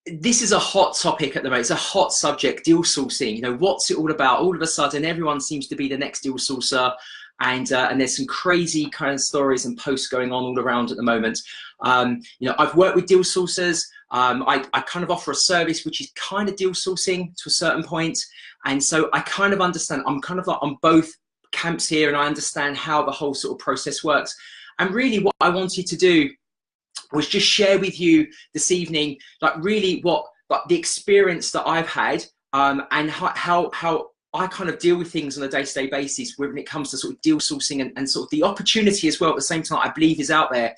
this is a hot topic at the moment. It's a hot subject, deal sourcing. You know, what's it all about? All of a sudden, everyone seems to be the next deal sourcer, and there's some crazy kind of stories and posts going on all around at the moment. You know, I've worked with deal sourcers. I kind of offer a service which is kind of deal sourcing to a certain point, and so I kind of understand. I'm kind of like on both camps here, and I understand how the whole sort of process works. And really, what I wanted to do was just share with you this evening, like really what, like the experience that I've had, and how I kind of deal with things on a day-to-day basis when it comes to sort of deal sourcing, and sort of the opportunity as well at the same time I believe is out there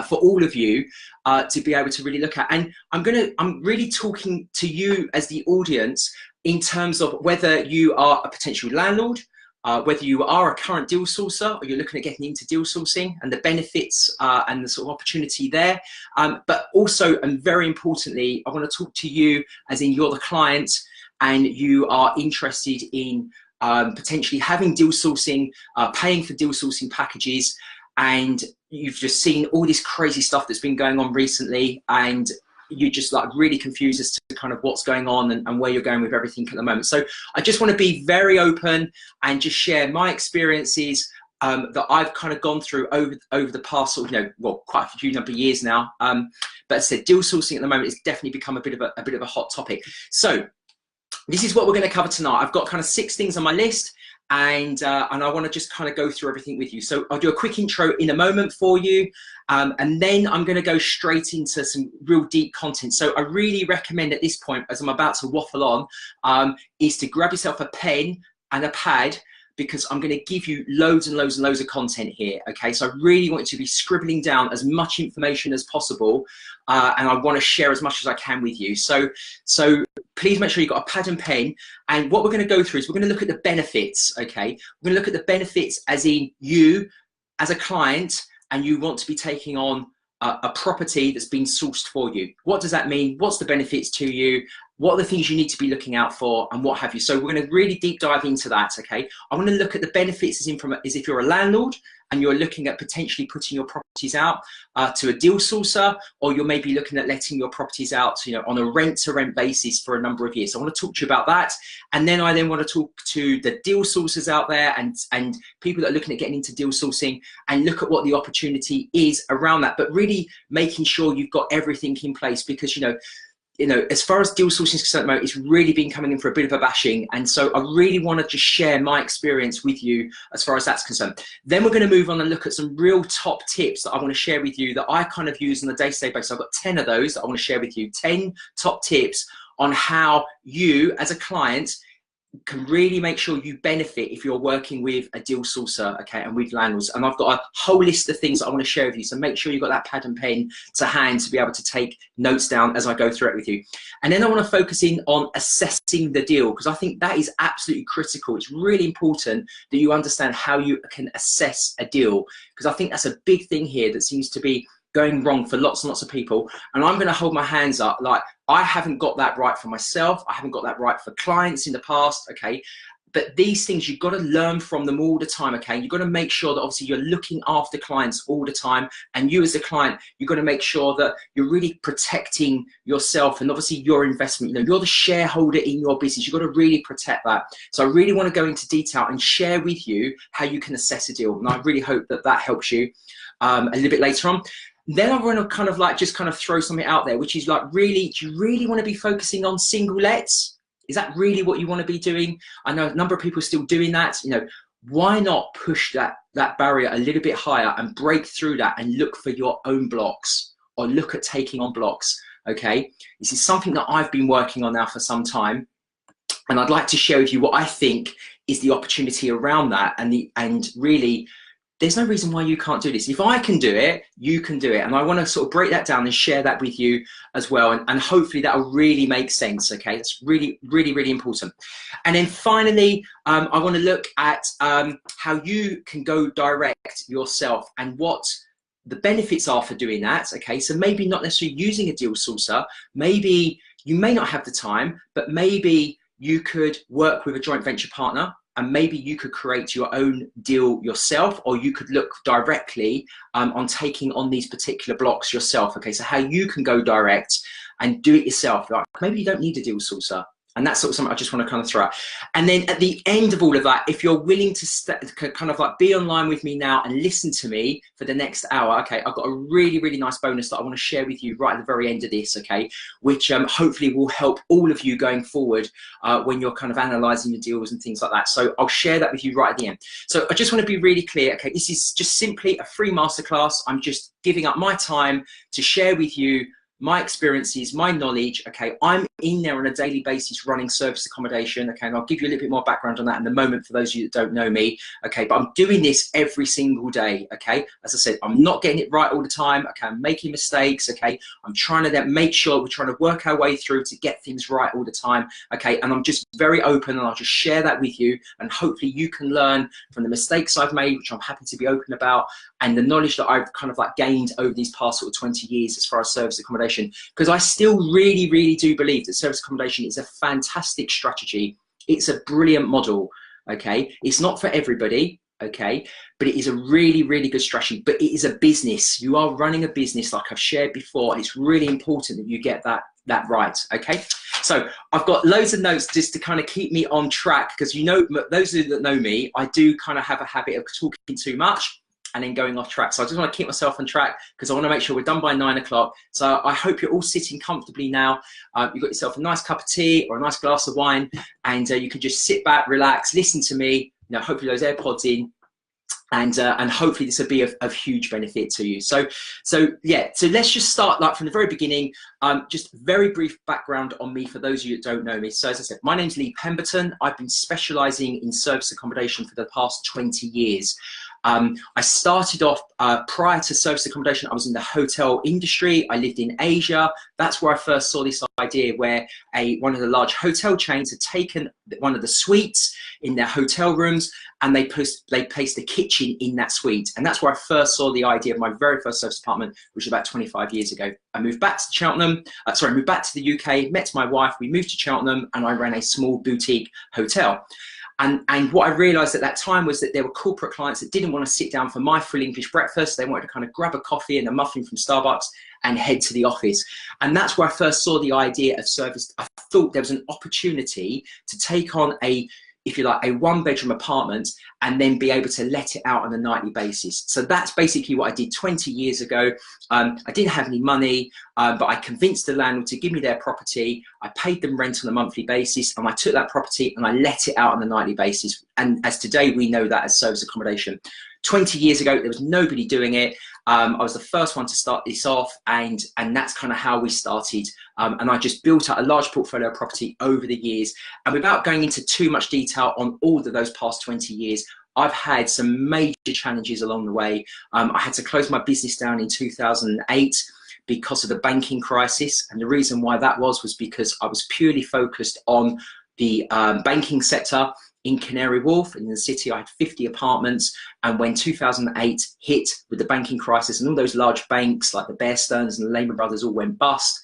for all of you to be able to really look at. And I'm really talking to you as the audience in terms of whether you are a potential landlord, whether you are a current deal sourcer or you're looking at getting into deal sourcing and the benefits and the sort of opportunity there. But also, and very importantly, I want to talk to you as in you're the client and you are interested in potentially having deal sourcing, paying for deal sourcing packages, and you've just seen all this crazy stuff that's been going on recently, and you're just like really confused as to kind of what's going on and where you're going with everything at the moment. So I just want to be very open and just share my experiences that I've kind of gone through over the past sort of, you know, well, quite a few number of years now. But as I said, deal sourcing at the moment has definitely become a bit of a hot topic. So this is what we're going to cover tonight. I've got kind of 6 things on my list, and I want to just kind of go through everything with you. So I'll do a quick intro in a moment for you, and then I'm going to go straight into some real deep content. So I really recommend at this point, as I'm about to waffle on, is to grab yourself a pen and a pad, because I'm going to give you loads and loads and loads of content here, okay? So I really want you to be scribbling down as much information as possible, and I want to share as much as I can with you. So please make sure you've got a pad and pen, and what we're going to go through is we're going to look at the benefits, okay? We're going to look at the benefits as in you, as a client, and you want to be taking on a property that's been sourced for you. What does that mean? What's the benefits to you? What are the things you need to be looking out for, and what have you? So we're going to really deep dive into that, okay? I want to look at the benefits as if you're a landlord and you're looking at potentially putting your properties out to a deal sourcer, or you're maybe looking at letting your properties out, you know, on a rent-to-rent basis for a number of years. So I want to talk to you about that, and then I want to talk to the deal sourcers out there and people that are looking at getting into deal sourcing, and look at what the opportunity is around that, but really making sure you've got everything in place, because you know, as far as deal sourcing is concerned, it's really been coming in for a bit of a bashing. And so I really want to just share my experience with you as far as that's concerned. Then we're going to move on and look at some real top tips that I want to share with you that I kind of use on a day-to-day basis. I've got 10 of those that I want to share with you, 10 top tips on how you as a client can really make sure you benefit if you're working with a deal sourcer, okay, and with landlords. And I've got a whole list of things that I want to share with you, so make sure you've got that pad and pen to hand to be able to take notes down as I go through it with you. And then I want to focus in on assessing the deal, because I think that is absolutely critical. It's really important that you understand how you can assess a deal, because I think that's a big thing here that seems to be going wrong for lots and lots of people. And I'm going to hold my hands up, like, I haven't got that right for myself. I haven't got that right for clients in the past, okay? But these things, you've got to learn from them all the time, okay? You've got to make sure that obviously you're looking after clients all the time, and you as a client, you've got to make sure that you're really protecting yourself and obviously your investment. You know, you're the shareholder in your business. You've got to really protect that. So I really want to go into detail and share with you how you can assess a deal. And I really hope that that helps you a little bit later on. Then I want to kind of like just kind of throw something out there, which is like, really, do you really want to be focusing on single lets? Is that really what you want to be doing? I know a number of people are still doing that. You know, why not push that barrier a little bit higher and break through that and look for your own blocks, or look at taking on blocks, okay? This is something that I've been working on now for some time, and I'd like to share with you what I think is the opportunity around that, and really, there's no reason why you can't do this. If I can do it, you can do it. And I want to sort of break that down and share that with you as well. And hopefully that will really make sense, okay? It's really, really, really important. And then finally, I want to look at how you can go direct yourself and what the benefits are for doing that, okay? So maybe not necessarily using a deal sourcer. Maybe you may not have the time, but maybe you could work with a joint venture partner, and maybe you could create your own deal yourself, or you could look directly on taking on these particular blocks yourself, okay? So how you can go direct and do it yourself. Like, maybe you don't need a deal sourcer. And that's sort of something I just want to kind of throw out. And then at the end of all of that, if you're willing to kind of like be online with me now and listen to me for the next hour, okay, I've got a really, really nice bonus that I want to share with you right at the very end of this, okay, which hopefully will help all of you going forward when you're kind of analysing your deals and things like that. So I'll share that with you right at the end. So I just want to be really clear, okay, this is just simply a free masterclass. I'm just giving up my time to share with you my experiences, my knowledge, okay? I'm in there on a daily basis running service accommodation, okay? And I'll give you a little bit more background on that in a moment for those of you that don't know me, okay? But I'm doing this every single day, okay? As I said, I'm not getting it right all the time, okay? I'm making mistakes, okay? I'm trying to then make sure we're trying to work our way through to get things right all the time, okay? And I'm just very open, and I'll just share that with you, and hopefully you can learn from the mistakes I've made, which I'm happy to be open about, and the knowledge that I've kind of like gained over these past sort of 20 years as far as service accommodation, because I still really, really do believe that service accommodation is a fantastic strategy. It's a brilliant model, okay? It's not for everybody, okay? But it is a really, really good strategy, but it is a business. You are running a business like I've shared before, and it's really important that you get that right, okay? So I've got loads of notes just to kind of keep me on track, because you know, those of you that know me, I do kind of have a habit of talking too much and then going off track. So I just want to keep myself on track because I want to make sure we're done by 9 o'clock. So I hope you're all sitting comfortably now. You've got yourself a nice cup of tea or a nice glass of wine, and you can just sit back, relax, listen to me, you know, hopefully those AirPods in, and hopefully this will be of huge benefit to you. So yeah, so let's just start like from the very beginning. Just very brief background on me for those of you that don't know me. So as I said, my name's Lee Pemberton. I've been specialising in service accommodation for the past 20 years. I started off prior to service accommodation. I was in the hotel industry. I lived in Asia. That's where I first saw this idea where one of the large hotel chains had taken one of the suites in their hotel rooms, and they placed a kitchen in that suite. And that's where I first saw the idea of my very first service apartment, which was about 25 years ago. I moved back to Cheltenham, moved back to the UK, met my wife, we moved to Cheltenham, and I ran a small boutique hotel. And what I realised at that time was that there were corporate clients that didn't want to sit down for my full English breakfast. They wanted to kind of grab a coffee and a muffin from Starbucks and head to the office. And that's where I first saw the idea of service. I thought there was an opportunity to take on if you like, a one-bedroom apartment and then be able to let it out on a nightly basis. So that's basically what I did 20 years ago. I didn't have any money, but I convinced the landlord to give me their property. I paid them rent on a monthly basis, and I took that property and I let it out on a nightly basis. And as today, we know that as service accommodation. 20 years ago, there was nobody doing it. I was the first one to start this off, and that's kind of how we started. And I just built up a large portfolio of property over the years. And without going into too much detail on all of those past 20 years, I've had some major challenges along the way. I had to close my business down in 2008 because of the banking crisis. And the reason why that was because I was purely focused on the banking sector. In Canary Wharf, in the city, I had 50 apartments. And when 2008 hit with the banking crisis and all those large banks like the Bear Stearns and the Lehman Brothers all went bust,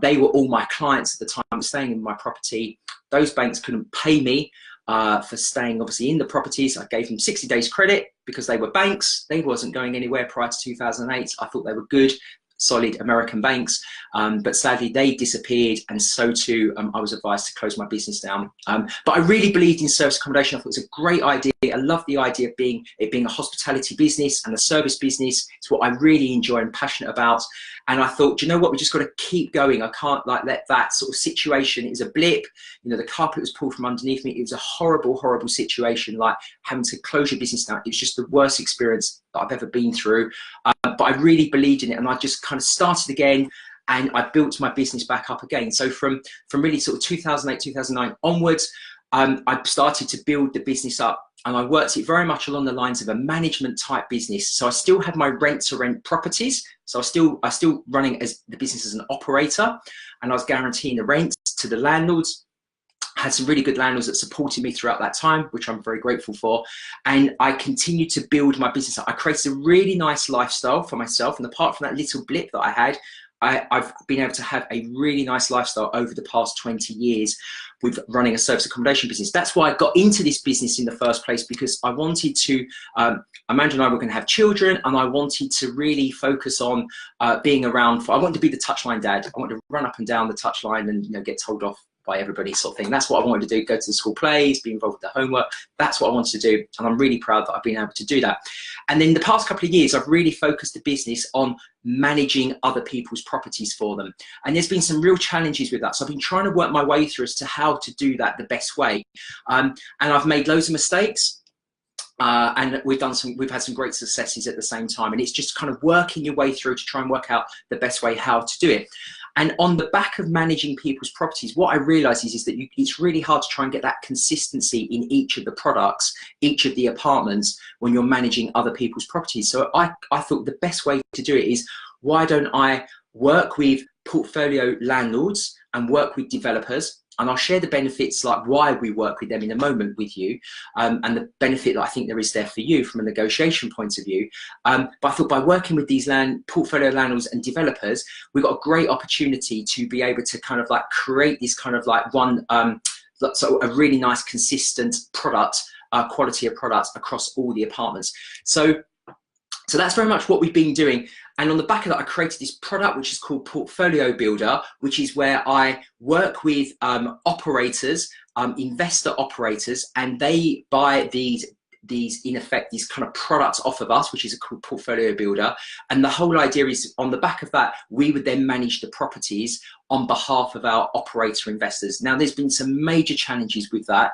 they were all my clients at the time staying in my property. Those banks couldn't pay me for staying obviously in the properties. I gave them 60 days credit because they were banks. They wasn't going anywhere prior to 2008. I thought they were good, solid American banks, but sadly they disappeared, and so too I was advised to close my business down. But I really believed in service accommodation. I thought it was a great idea. I love the idea of it being a hospitality business and a service business. It's what I really enjoy and passionate about. And I thought, do you know what, we just got to keep going. I can't like let that sort of situation, it was a blip, you know, the carpet was pulled from underneath me. It was a horrible, horrible situation, like having to close your business down. It was just the worst experience that I've ever been through. But I really believed in it, and I just kind of started again, and I built my business back up again. So from really sort of 2008, 2009 onwards, I started to build the business up, and I worked it very much along the lines of a management type business. So I still had my rent to rent properties. So I still running as the business as an operator, and I was guaranteeing the rent to the landlords. I had some really good landlords that supported me throughout that time, which I'm very grateful for. And I continued to build my business up. I created a really nice lifestyle for myself. And apart from that little blip that I had, I've been able to have a really nice lifestyle over the past 20 years with running a service accommodation business. That's why I got into this business in the first place, because I wanted to, Amanda and I were going to have children, and I wanted to really focus on being around. I wanted to be the touchline dad. I wanted to run up and down the touchline and, you know, get told off by everybody, sort of thing. That's what I wanted to do, go to the school plays, be involved with the homework. That's what I wanted to do, and I'm really proud that I've been able to do that. And then the past couple of years, I've really focused the business on managing other people's properties for them. And there's been some real challenges with that. So I've been trying to work my way through as to how to do that the best way. And I've made loads of mistakes. And we've had some great successes at the same time. And it's just kind of working your way through to try and work out the best way how to do it. And on the back of managing people's properties, what I realize is that it's really hard to try and get that consistency in each of the products, each of the apartments, when you're managing other people's properties. So I thought the best way to do it is, why don't I work with portfolio landlords and work with developers? And I'll share the benefits, like why we work with them, in a moment with you, and the benefit that I think there is there for you from a negotiation point of view. But I thought by working with these portfolio landlords and developers, we've got a great opportunity to be able to kind of like create this kind of like one, so a really nice consistent product, quality of products across all the apartments. So that's very much what we've been doing. And on the back of that, I created this product, which is called Portfolio Builder, which is where I work with operators, investor operators, and they buy these in effect, these kind of products off of us, which is called Portfolio Builder. And the whole idea is, on the back of that, we would then manage the properties on behalf of our operator investors. Now, there's been some major challenges with that,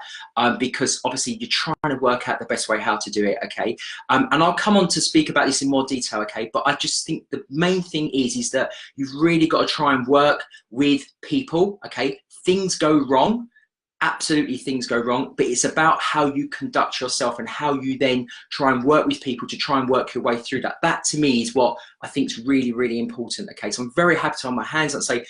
because obviously you're trying to work out the best way how to do it, okay? And I'll come on to speak about this in more detail, okay? But I just think the main thing is that you've really got to try and work with people, okay? Things go wrong. Absolutely, things go wrong, but it's about how you conduct yourself and how you then try and work with people to try and work your way through that. That to me is what I think is really, really important. Okay, so I'm very happy to hold my hands and say,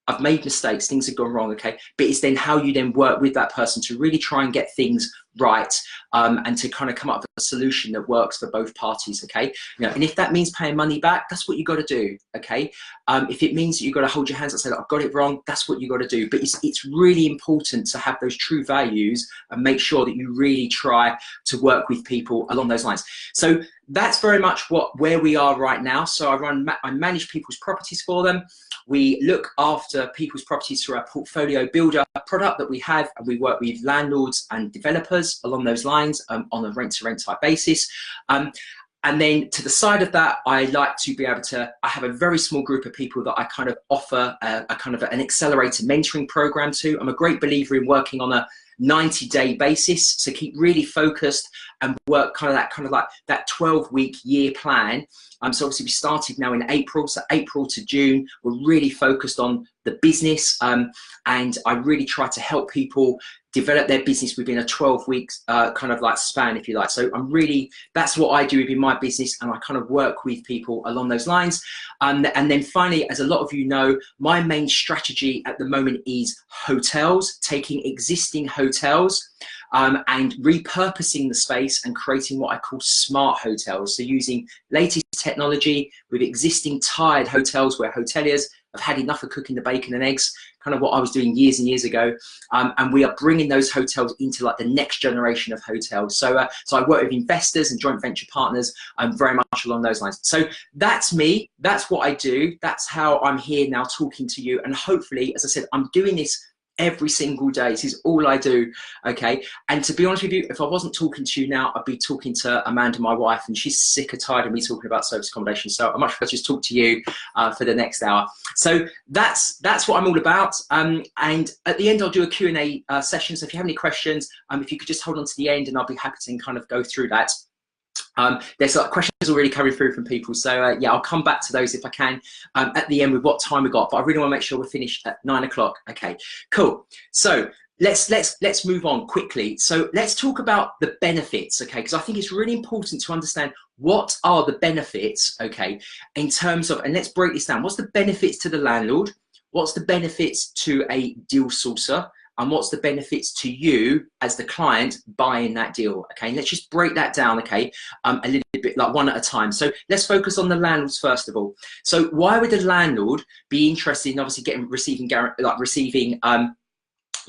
I've made mistakes, things have gone wrong, okay? But it's then how you then work with that person to really try and get things right, and to kind of come up with a solution that works for both parties, okay? You know, and if that means paying money back, that's what you got to do, okay? If it means that you've got to hold your hands and say, I've got it wrong, that's what you got to do. But it's really important to have those true values and make sure that you really try to work with people along those lines. So that's very much where we are right now. So I manage people's properties for them. We look after people's properties through our Portfolio Builder product that we have, and we work with landlords and developers along those lines, on a rent-to-rent type basis. And then to the side of that, I like to be able to, I have a very small group of people that I kind of offer a kind of an accelerated mentoring program to. I'm a great believer in working on a 90-day basis, so keep really focused and work kind of like that 12-week year plan. So obviously we started now in April, so April to June, we're really focused on the business, and I really try to help people develop their business within a 12 weeks kind of like span, if you like. So that's what I do within my business, and I kind of work with people along those lines. And then finally, as a lot of you know, my main strategy at the moment is hotels, taking existing hotels and repurposing the space and creating what I call smart hotels. So using latest technology with existing tired hotels where hoteliers have had enough of cooking the bacon and eggs, kind of what I was doing years and years ago. And we are bringing those hotels into like the next generation of hotels. So I work with investors and joint venture partners, very much along those lines. So that's me, that's what I do. That's how I'm here now talking to you. And hopefully, as I said, I'm doing this every single day. This is all I do, okay? And to be honest with you, if I wasn't talking to you now, I'd be talking to Amanda, my wife, and she's sick or tired of me talking about service accommodation. So I much rather just talk to you for the next hour. So that's what I'm all about. And at the end, I'll do a Q&A session. So if you have any questions, if you could just hold on to the end, and I'll be happy to kind of go through that. There's questions already coming through from people, so yeah, I'll come back to those if I can at the end with what time we got, but I really want to make sure we're finished at 9 o'clock. Okay, cool. So let's move on quickly. So let's talk about the benefits, okay, because I think it's really important to understand what are the benefits, okay, in terms of, and let's break this down. What's the benefits to the landlord? What's the benefits to a deal sourcer? And what's the benefits to you as the client buying that deal, okay? And let's just break that down, okay, a little bit like one at a time. So let's focus on the landlords first of all. So why would the landlord be interested in obviously receiving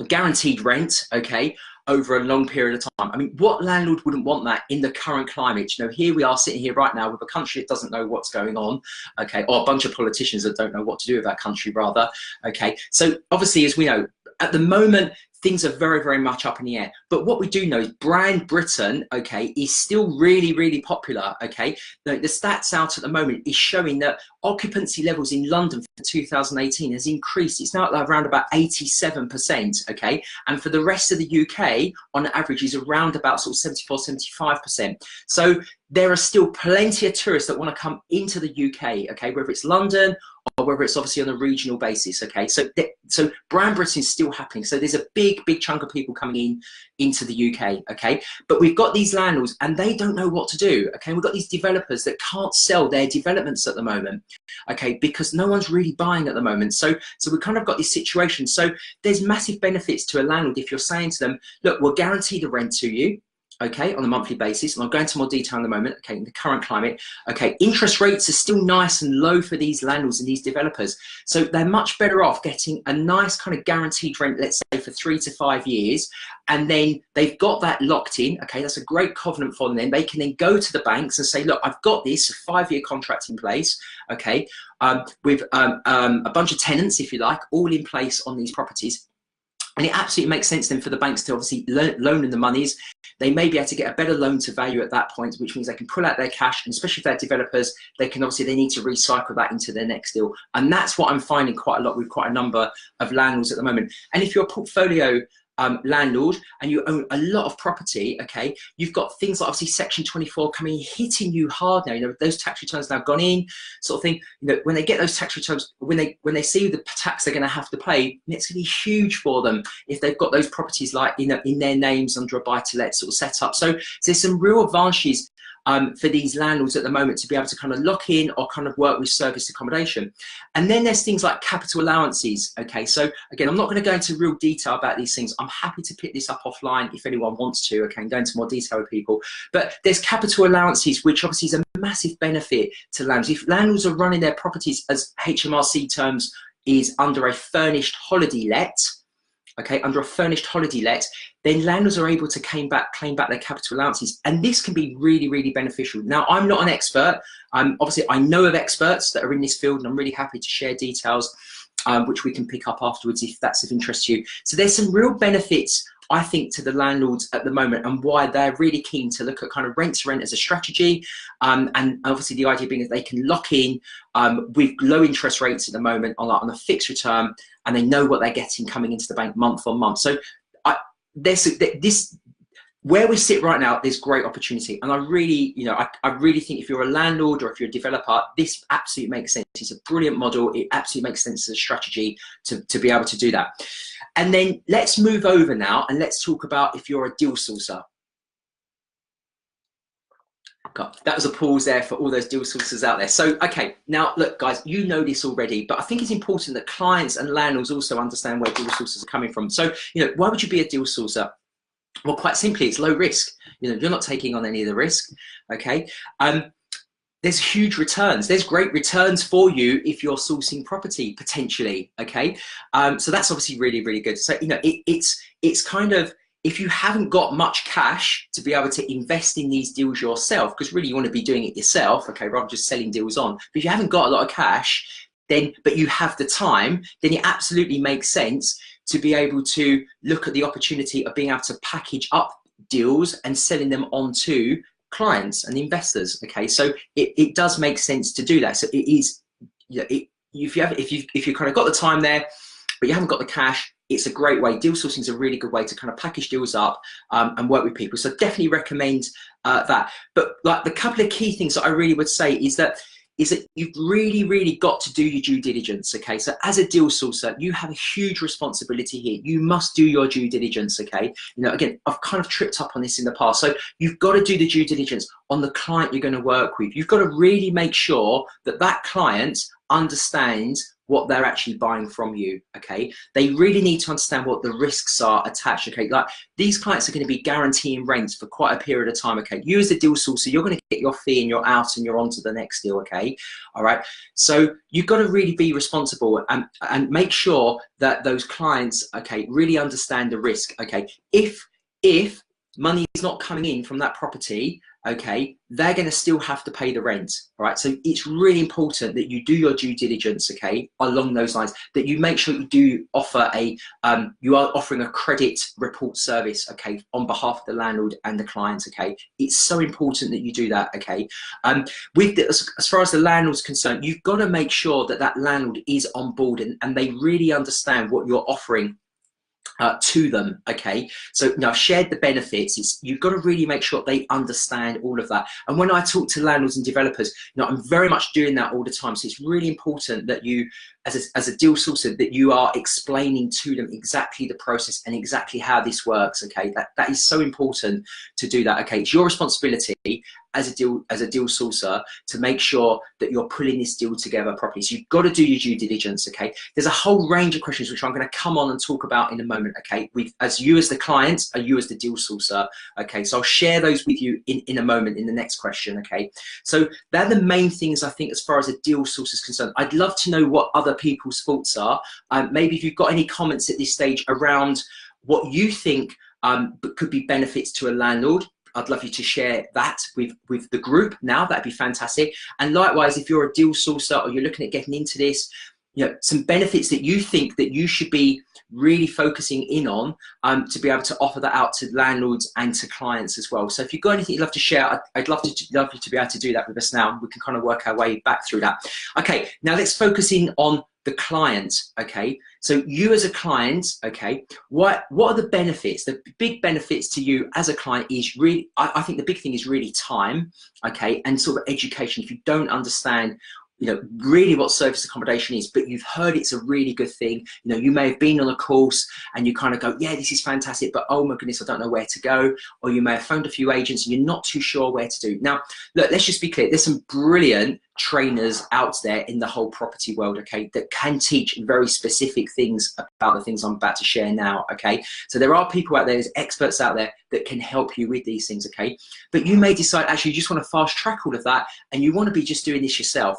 guaranteed rent, okay, over a long period of time? I mean, what landlord wouldn't want that in the current climate? You know, here we are sitting here right now with a country that doesn't know what's going on, okay, or a bunch of politicians that don't know what to do with our country, rather, okay. So obviously, as we know, at the moment, things are very, very much up in the air. But what we do know is brand Britain, okay, is still really, really popular, okay. The stats out at the moment is showing that occupancy levels in London for 2018 has increased. It's now at around about 87%, okay. And for the rest of the UK, on average, is around about sort of 74, 75%. So there are still plenty of tourists that want to come into the UK, okay, whether it's London or whether it's obviously on a regional basis, okay. So brand Britain is still happening. So there's a big chunk of people coming into the UK, okay. But we've got these landlords and they don't know what to do, okay. We've got these developers that can't sell their developments at the moment, okay, because no one's really buying at the moment. So we've kind of got this situation. So there's massive benefits to a landlord if you're saying to them, look, we'll guarantee the rent to you, okay, on a monthly basis, and I'll go into more detail in a moment, okay, in the current climate, okay, interest rates are still nice and low for these landlords and these developers, so they're much better off getting a nice kind of guaranteed rent, let's say for 3 to 5 years, and then they've got that locked in, okay, that's a great covenant for them. They can then go to the banks and say, look, I've got this 5-year contract in place, okay, with a bunch of tenants, if you like, all in place on these properties. And it absolutely makes sense then for the banks to obviously loan them the monies. They may be able to get a better loan to value at that point, which means they can pull out their cash, and especially if they're developers, they need to recycle that into their next deal. And that's what I'm finding quite a lot with quite a number of landlords at the moment. And if you're a portfolio landlord and you own a lot of property, okay, you've got things like obviously Section 24 coming, hitting you hard now. You know, those tax returns now gone in, sort of thing. You know, when they get those tax returns, when they see the tax they're going to have to pay, it's going to be huge for them if they've got those properties like, you know, in their names under a buy-to-let sort of setup. So there's some real advantages for these landlords at the moment to be able to kind of lock in or kind of work with service accommodation. And then there's things like capital allowances, okay. So again, I'm not going to go into real detail about these things. I'm happy to pick this up offline if anyone wants to, okay, and go into more detail with people. But there's capital allowances, which obviously is a massive benefit to landlords. If landlords are running their properties, as HMRC terms, is under a furnished holiday let, okay, under a furnished holiday let, then landlords are able to claim back their capital allowances. And this can be really, really beneficial. Now, I'm not an expert. Obviously, I know of experts that are in this field, and I'm really happy to share details, which we can pick up afterwards if that's of interest to you. So there's some real benefits, I think, to the landlords at the moment, and why they're really keen to look at kind of rent to rent as a strategy. And obviously the idea being that they can lock in with low interest rates at the moment on a fixed return, and they know what they're getting coming into the bank month on month. So where we sit right now, there's great opportunity. And I really, you know, I really think if you're a landlord or if you're a developer, this absolutely makes sense. It's a brilliant model. It absolutely makes sense as a strategy to be able to do that. And then let's move over now and let's talk about if you're a deal sourcer. God, that was a pause there for all those deal sourcers out there. So, okay, now look, guys, you know this already, but I think it's important that clients and landlords also understand where deal sourcers are coming from. So, you know, why would you be a deal sourcer? Well, quite simply, it's low risk. You know, you're not taking on any of the risk, okay? There's huge returns. There's great returns for you if you're sourcing property, potentially, okay? So that's obviously really, really good. So, you know, it's kind of, if you haven't got much cash to be able to invest in these deals yourself, because really you want to be doing it yourself, okay, rather than just selling deals on. But if you haven't got a lot of cash, then, but you have the time, then it absolutely makes sense to be able to look at the opportunity of being able to package up deals and selling them on to clients and investors, okay? So it does make sense to do that. So it is, you know, if you kind of got the time there, but you haven't got the cash, it's a great way. Deal sourcing is a really good way to kind of package deals up and work with people. So definitely recommend that. But like the couple of key things that I really would say is that you've really, really got to do your due diligence, okay? So as a deal sourcer, you have a huge responsibility here. You must do your due diligence, okay? You know, again, I've kind of tripped up on this in the past. So you've got to do the due diligence on the client you're going to work with. You've got to really make sure that that client understands what they're actually buying from you, okay? They really need to understand what the risks are attached, okay? Like, these clients are going to be guaranteeing rents for quite a period of time, okay? You as a deal sourcer, you're going to get your fee and you're out and you're on to the next deal, okay? All right, so you've got to really be responsible and make sure that those clients, okay, really understand the risk, okay? If money is not coming in from that property, okay, they're going to still have to pay the rent. All right, so it's really important that you do your due diligence, okay, along those lines, that you make sure you do offer you are offering a credit report service, okay, on behalf of the landlord and the clients, okay. It's so important that you do that, okay. As far as the landlord's concerned, you've got to make sure that that landlord is on board and they really understand what you're offering to them, okay. So now, I've shared the benefits. You've got to really make sure they understand all of that. And when I talk to landlords and developers, I'm very much doing that all the time. So it's really important that you, as a deal sourcer, that you are explaining to them exactly the process and exactly how this works, okay. That is so important to do that, okay. It's your responsibility as a deal sourcer to make sure that you're pulling this deal together properly. So you've got to do your due diligence, okay. There's a whole range of questions which I'm going to come on and talk about in a moment, okay, as you as the client, or you as the deal sourcer, okay. So I'll share those with you in a moment in the next question, okay. So they're the main things, I think, as far as a deal source is concerned. I'd love to know what other people's thoughts are. Maybe if you've got any comments at this stage around what you think could be benefits to a landlord, I'd love you to share that with the group now. That'd be fantastic. And likewise, if you're a deal sourcer or you're looking at getting into this, some benefits that you think that you should be really focusing in on to be able to offer that out to landlords and to clients as well. So if you've got anything you'd love to share, I'd love you to be able to do that with us now. We can kind of work our way back through that. Okay, now let's focus in on the client, okay? So you as a client, okay, what are the benefits? The big benefits to you as a client is really, I think the big thing is really time, okay, and sort of education. If you don't understand really what service accommodation is, but you've heard it's a really good thing. You may have been on a course and you kind of go, yeah, this is fantastic, but oh my goodness, I don't know where to go. Or you may have phoned a few agents and you're not too sure where to do. Now, look, let's just be clear. There's some brilliant trainers out there in the whole property world, okay, that can teach very specific things about the things I'm about to share now, okay. So there are people out there, there's experts out there that can help you with these things, okay. But you may decide actually you just want to fast track all of that and you want to be just doing this yourself.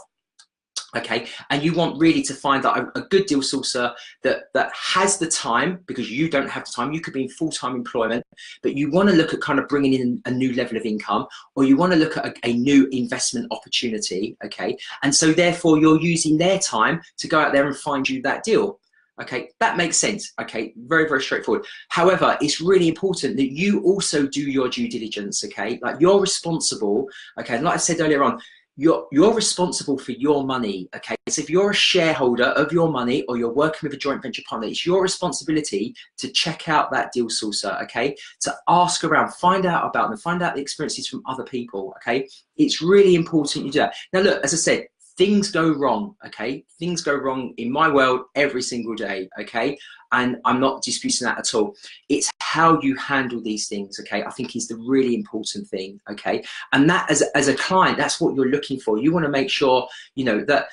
Okay, and you want really to find that a good deal sourcer that has the time, because you don't have the time. You could be in full-time employment, but you want to look at kind of bringing in a new level of income, or you want to look at a new investment opportunity, okay, and so therefore you're using their time to go out there and find you that deal. Okay, that makes sense. Okay, very, very straightforward. However, it's really important that you also do your due diligence, okay, like you're responsible, okay, and like I said earlier on, you're responsible for your money, okay? So if you're a shareholder of your money or you're working with a joint venture partner, it's your responsibility to check out that deal sourcer, okay? To ask around, find out about them, find out the experiences from other people, okay? It's really important you do that. Now look, as I said, things go wrong, okay? Things go wrong in my world every single day, okay? And I'm not disputing that at all. It's how you handle these things, okay, I think is the really important thing, okay? And that as a client, that's what you're looking for. You want to make sure, that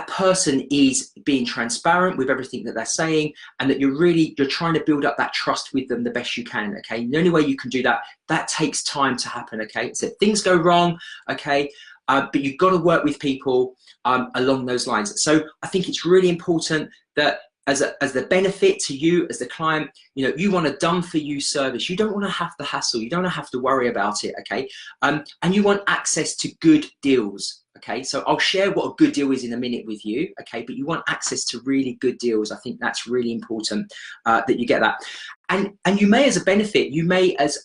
person is being transparent with everything that they're saying, and that you're trying to build up that trust with them the best you can, okay? And the only way you can do that, that takes time to happen, okay? So things go wrong, okay? But you've got to work with people along those lines. So I think it's really important that as the benefit to you as the client, you want a done for you service. You don't want to have the hassle. You don't have to worry about it, okay? And you want access to good deals, okay? So I'll share what a good deal is in a minute with you, okay? But you want access to really good deals. I think that's really important that you get that. And you may, as a benefit, you may as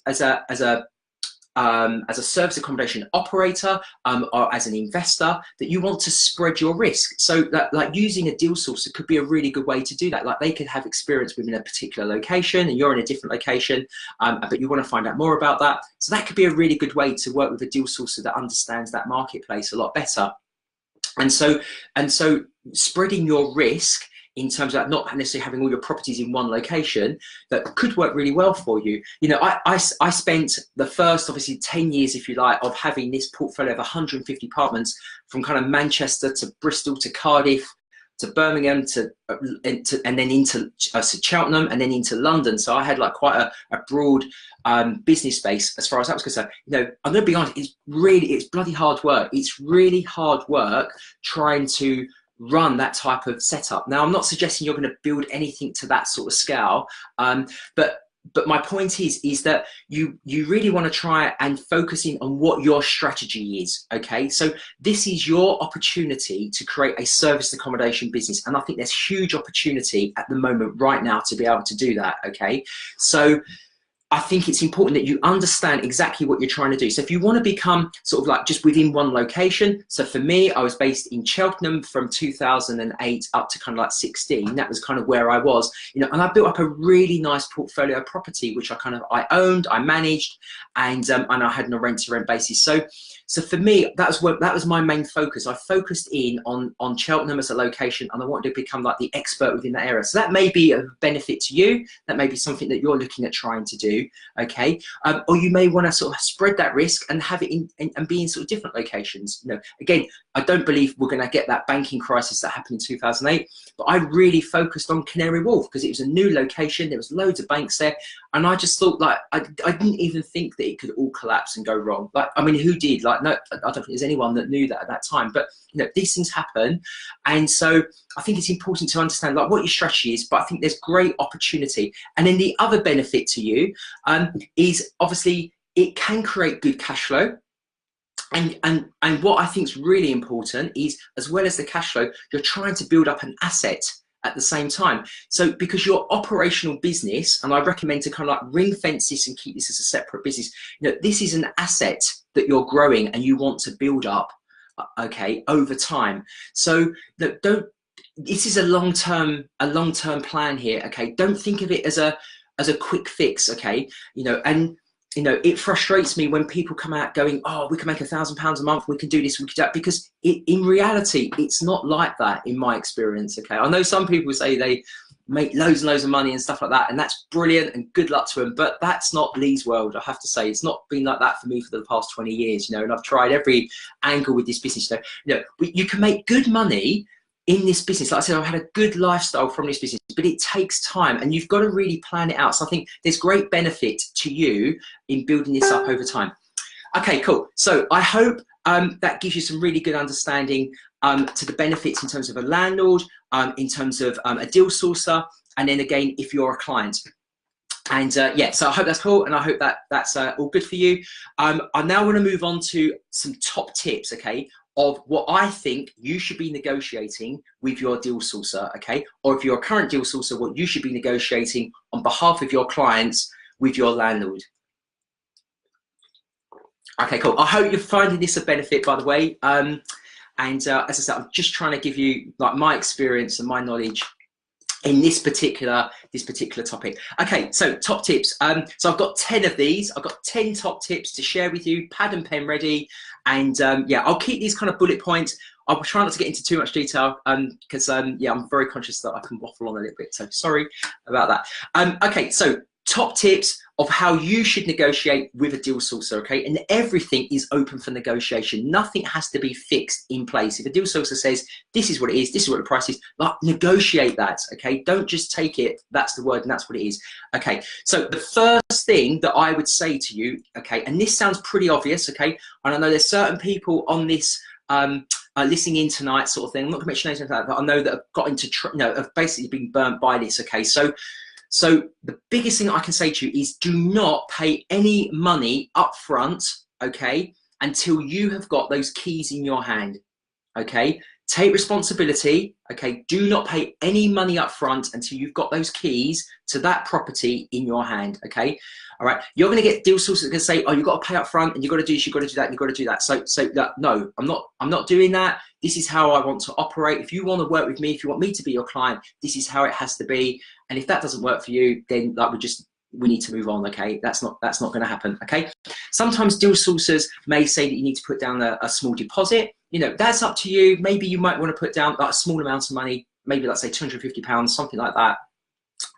a service accommodation operator or as an investor, that you want to spread your risk. So that, like, using a deal sourcer could be a really good way to do that. Like, they could have experience within a particular location and you're in a different location, but you want to find out more about that. So that could be a really good way to work with a deal sourcer that understands that marketplace a lot better. And so spreading your risk in terms of not necessarily having all your properties in one location, that could work really well for you. You know, I spent the first, obviously, 10 years, if you like, of having this portfolio of 150 apartments from kind of Manchester to Bristol to Cardiff to Birmingham and then into Cheltenham and then into London. So I had like quite a broad business space as far as that was concerned. You know, I'm going to be honest, it's bloody hard work. It's really hard work trying to run that type of setup. Now, I'm not suggesting you're going to build anything to that sort of scale, but my point is that you really want to try and focus in on what your strategy is, okay? So this is your opportunity to create a serviced accommodation business, and I think there's huge opportunity at the moment right now to be able to do that, okay? So I think it's important that you understand exactly what you're trying to do. So if you want to become sort of like just within one location, so for me, I was based in Cheltenham from 2008 up to kind of like 16. That was kind of where I was, you know, and I built up a really nice portfolio of property, which I owned, I managed, and I had on a rent-to-rent basis. So for me, that was my main focus. I focused in on Cheltenham as a location, and I wanted to become like the expert within that area. So that may be of benefit to you. That may be something that you're looking at trying to do, okay? Or you may want to sort of spread that risk and have it and be in sort of different locations. You know, again, I don't believe we're going to get that banking crisis that happened in 2008, but I really focused on Canary Wharf because it was a new location. There was loads of banks there, and I just thought, like, I didn't even think that it could all collapse and go wrong. Like, I mean, who did? Like, no, I don't think there's anyone that knew that at that time. But you know, these things happen, and so I think it's important to understand like what your strategy is. But I think there's great opportunity, and then the other benefit to you is obviously it can create good cash flow. And what I think is really important is, as well as the cash flow, you're trying to build up an asset at the same time. So because your operational business, and I recommend to kind of like ring fence this and keep this as a separate business, you know, this is an asset that you're growing and you want to build up, okay, over time. So this is a long-term plan here, okay? Don't think of it as a quick fix, okay? You know, and you know, it frustrates me when people come out going, oh, we can make £1,000 a month, we can do this, we can do that, because in reality, it's not like that in my experience, okay? I know some people say they make loads and loads of money and stuff like that, and that's brilliant and good luck to them, but that's not Lee's world, I have to say. It's not been like that for me for the past 20 years, you know, and I've tried every angle with this business. You know, you can make good money in this business. Like I said, I've had a good lifestyle from this business, but it takes time and you've got to really plan it out. So I think there's great benefit to you in building this up over time. Okay, cool. So I hope that gives you some really good understanding to the benefits in terms of a landlord, in terms of a deal sourcer, and then again, if you're a client. And yeah, so I hope that's cool, and I hope that that's all good for you. I now want to move on to some top tips, okay, of what I think you should be negotiating with your deal sourcer, okay? Or if you're a current deal sourcer, what you should be negotiating on behalf of your clients with your landlord. Okay, cool. I hope you're finding this a benefit, by the way. As I said, I'm just trying to give you like my experience and my knowledge in this particular topic. Okay, so top tips. So I've got 10 of these. I've got 10 top tips to share with you. Pad and pen ready. And yeah, I'll keep these kind of bullet points. I'll try not to get into too much detail because yeah, I'm very conscious that I can waffle on a little bit. So sorry about that. Okay, so top tips of how you should negotiate with a deal sourcer, okay? And everything is open for negotiation. Nothing has to be fixed in place. If a deal sourcer says, this is what it is, this is what the price is, like, negotiate that, okay? Don't just take it, that's the word and that's what it is. Okay, so the first thing that I would say to you, okay, and this sounds pretty obvious, okay? And I know there's certain people on this listening in tonight sort of thing. I'm not gonna mention names like that, but I know that have got into, have basically been burnt by this, okay? So the biggest thing I can say to you is do not pay any money up front, okay, until you have got those keys in your hand, okay? Take responsibility, okay? Do not pay any money up front until you've got those keys to that property in your hand, okay? All right, you're going to get deal sources that are going to say, oh, you've got to pay up front and you've got to do this, you've got to do that, you've got to do that. So no, I'm not doing that. This is how I want to operate. If you want to work with me, if you want me to be your client, this is how it has to be. And if that doesn't work for you, then like we need to move on, okay? That's not going to happen, okay? Sometimes deal sourcers may say that you need to put down a small deposit. You know, that's up to you. Maybe you might want to put down like a small amount of money. maybe let's say £250, something like that,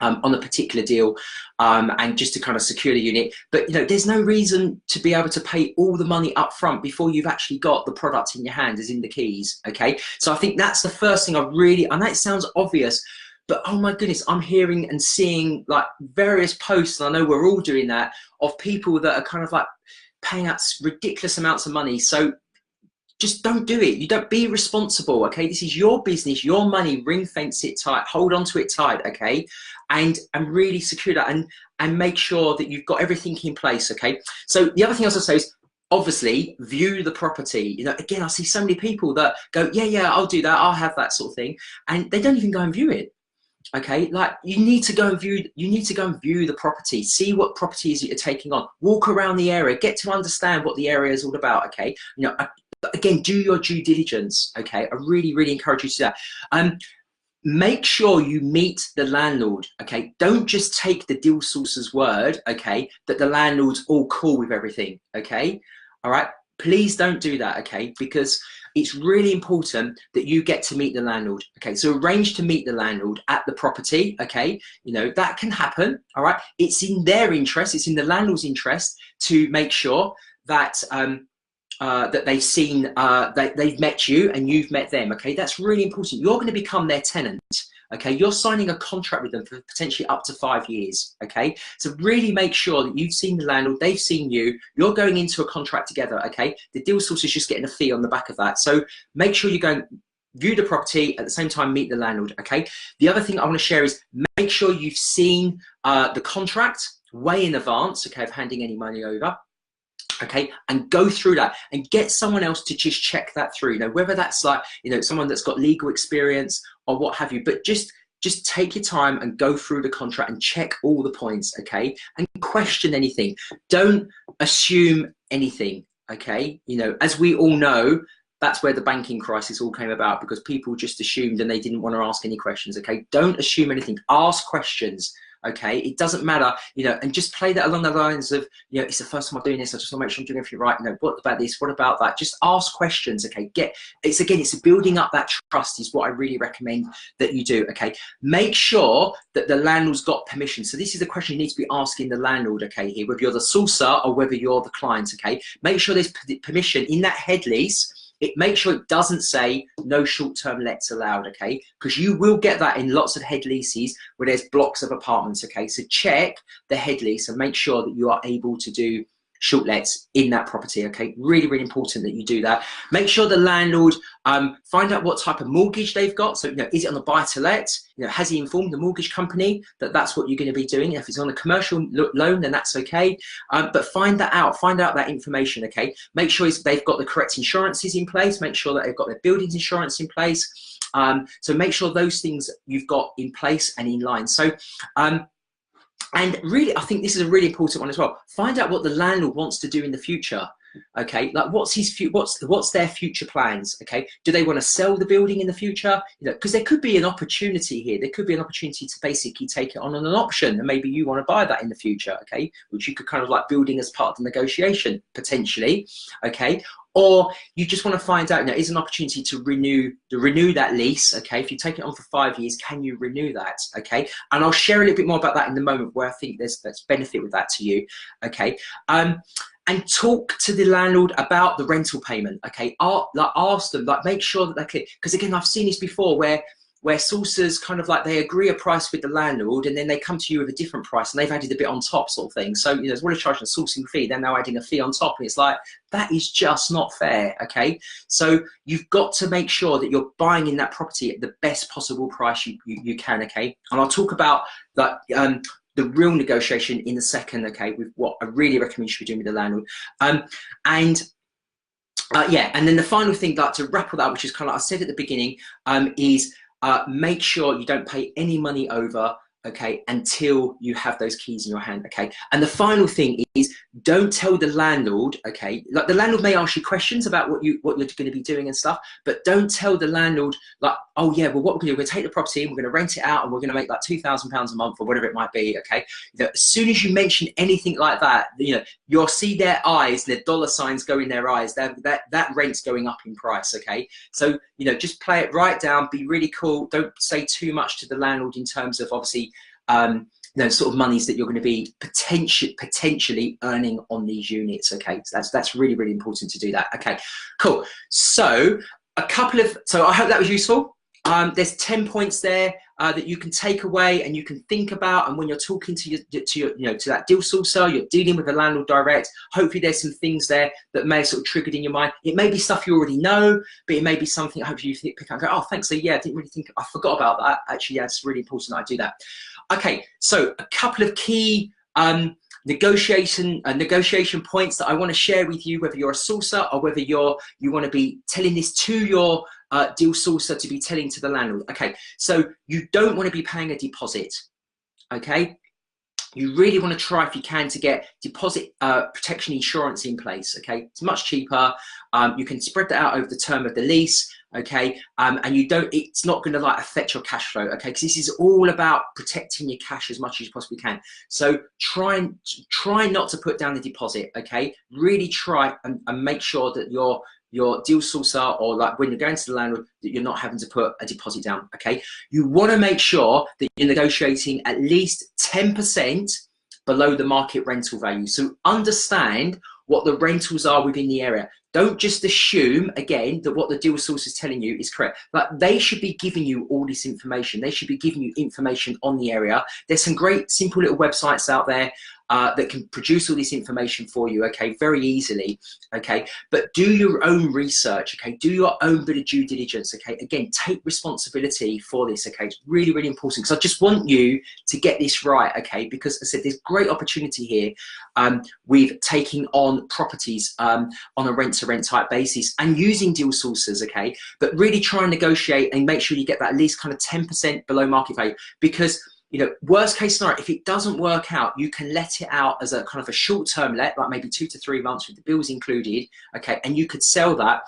on a particular deal, and just to kind of secure the unit. But there's no reason to be able to pay all the money up front before you've actually got the product in your hand, as in the keys. Okay, so I think that's the first thing I know it sounds obvious, but oh my goodness, I'm hearing and seeing like various posts, and I know we're all doing that, of people that are kind of like paying out ridiculous amounts of money. So just don't do it. You don't, be responsible, okay? This is your business, your money, ring fence it tight, hold on to it tight, okay? And really secure that, and make sure that you've got everything in place, okay? So the other thing I was going to say is, obviously, view the property. Again, I see so many people that go, yeah, I'll do that, I'll have that sort of thing, and they don't even go and view it. Okay, like you need to go and view the property, see what properties that you're taking on, walk around the area, get to understand what the area is all about, okay? Again, do your due diligence, okay? I really, really encourage you to do that. Make sure you meet the landlord, okay? Don't just take the deal sourcer's word, okay, that the landlord's all cool with everything, okay? All right, please don't do that, okay? Because it's really important that you get to meet the landlord, okay? So arrange to meet the landlord at the property, okay? That can happen, all right? It's in their interest, it's in the landlord's interest to make sure that that they've seen, they've met you and you've met them, okay? That's really important. You're going to become their tenant, okay? You're signing a contract with them for potentially up to 5 years, okay? So really make sure that you've seen the landlord, they've seen you, you're going into a contract together, okay? The deal source is just getting a fee on the back of that. So make sure you go and view the property, at the same time meet the landlord, okay? The other thing I want to share is make sure you've seen the contract way in advance, okay, of handing any money over. Okay, and go through that and get someone else to just check that through, whether that's like, someone that's got legal experience or what have you, but just take your time and go through the contract and check all the points, okay, and question anything. Don't assume anything, okay? As we all know, that's where the banking crisis all came about, because people just assumed and they didn't want to ask any questions, okay? Don't assume anything, ask questions. Okay, it doesn't matter, and just play that along the lines of, it's the first time I'm doing this, I just want to make sure I'm doing everything right. What about this? What about that? Just ask questions, okay? It's building up that trust is what I really recommend that you do, okay? Make sure that the landlord's got permission. So this is the question you need to be asking the landlord, okay, here, whether you're the sourcer or whether you're the client, okay? Make sure there's permission in that head lease. Make sure it doesn't say no short-term lets allowed, okay? Because you will get that in lots of head leases where there's blocks of apartments, okay? So check the head lease and make sure that you are able to do short lets in that property, okay? Really, really important that you do that. Make sure the landlord, find out what type of mortgage they've got. So, is it on the buy-to-let? Has he informed the mortgage company that that's what you're going to be doing? If it's on a commercial loan, then that's okay. But find that out, that information, okay? Make sure they've got the correct insurances in place. Make sure that they've got their buildings insurance in place. So make sure those things you've got in place and in line. So, and really, I think this is a really important one as well. Find out what the landlord wants to do in the future. Okay, like what's their future plans? Okay, do they want to sell the building in the future? Because there could be an opportunity here. There could be an opportunity to basically take it on an option, and maybe you want to buy that in the future. Okay, which you could kind of like building as part of the negotiation potentially. Okay. Or you just want to find out, is an opportunity to renew that lease, okay? If you take it on for 5 years, can you renew that, okay? And I'll share a little bit more about that in the moment, where I think there's benefit with that to you, okay? And talk to the landlord about the rental payment, okay? Ask them, make sure that they're clear. Because again, I've seen this before where sourcers kind of like, they agree a price with the landlord and then they come to you with a different price and they've added a bit on top, sort of thing. So, as well as charging a sourcing fee, they're now adding a fee on top, and it's like, that is just not fair, okay? So you've got to make sure that you're buying in that property at the best possible price you can, okay? And I'll talk about that, the real negotiation in a second, okay, with what I really recommend you should be doing with the landlord. Yeah, and then the final thing, like, to wrap all that, which is kind of like I said at the beginning, is make sure you don't pay any money over, okay, until you have those keys in your hand, okay? And the final thing is, don't tell the landlord, okay, like the landlord may ask you questions about what you're going to be doing and stuff, but don't tell the landlord like, oh yeah, well what we're going to do, we're going to take the property and we're going to rent it out and we're going to make like £2,000 a month or whatever it might be, okay. You know, as soon as you mention anything like that, you know, you'll see their eyes, their dollar signs go in their eyes, that rent's going up in price, okay. So, you know, just play it right down, be really cool, don't say too much to the landlord in terms of obviously, you know, sort of monies that you're going to be potentially earning on these units, okay. So that's really, really important to do that, okay, cool. So so I hope that was useful. There's 10 points there that you can take away and you can think about, and when you're talking to that deal sourcer, you're dealing with a landlord direct, hopefully there's some things there that may have sort of triggered in your mind. It may be stuff you already know, but it may be something hopefully you pick up and go, oh thanks, so yeah, I didn't really think, I forgot about that, actually. Yeah, it's really important that I do that. Okay, so a couple of key negotiation points that I want to share with you, whether you're a sourcer or whether you want to be telling this to your deal sourcer to be telling to the landlord. Okay, so you don't want to be paying a deposit, okay. You really want to try, if you can, to get deposit protection insurance in place, okay. It's much cheaper. You can spread that out over the term of the lease, okay, and it's not going to like affect your cash flow, okay, because this is all about protecting your cash as much as you possibly can. So try not to put down the deposit, okay. Really try and make sure that your deal sourcer, or like when you're going to the landlord, that you're not having to put a deposit down, okay. You want to make sure that you're negotiating at least 10% below the market rental value. So understand what the rentals are within the area. Don't just assume, again, that what the deal source is telling you is correct. But they should be giving you all this information. They should be giving you information on the area. There's some great simple little websites out there that can produce all this information for you, okay, very easily, okay. But do your own research, okay, do your own bit of due diligence, okay. Again, take responsibility for this, okay. It's really, really important, because I just want you to get this right, okay, because as I said, there's great opportunity here with taking on properties on a rent-to-rent type basis and using deal sources, okay. But really try and negotiate and make sure you get that at least kind of 10% below market value, because you know, worst case scenario, if it doesn't work out, you can let it out as a kind of a short-term let, like maybe 2 to 3 months with the bills included, okay, and you could sell that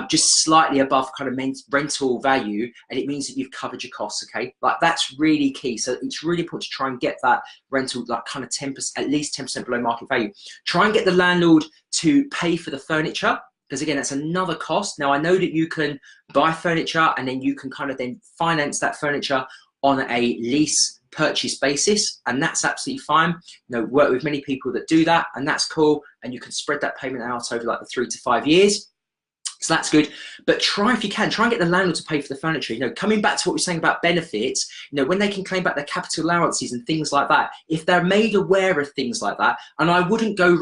just slightly above kind of rental value, and it means that you've covered your costs, okay. Like that's really key. So it's really important to try and get that rental like kind of 10%, at least 10% below market value. Try and get the landlord to pay for the furniture, because again, that's another cost. Now I know that you can buy furniture and then you can kind of then finance that furniture on a lease purchase basis, and that's absolutely fine. You know, work with many people that do that, and that's cool, and you can spread that payment out over like the 3 to 5 years, so that's good. But try, if you can, try and get the landlord to pay for the furniture. You know, coming back to what we're saying about benefits, you know, when they can claim back their capital allowances and things like that, if they're made aware of things like that, and I wouldn't go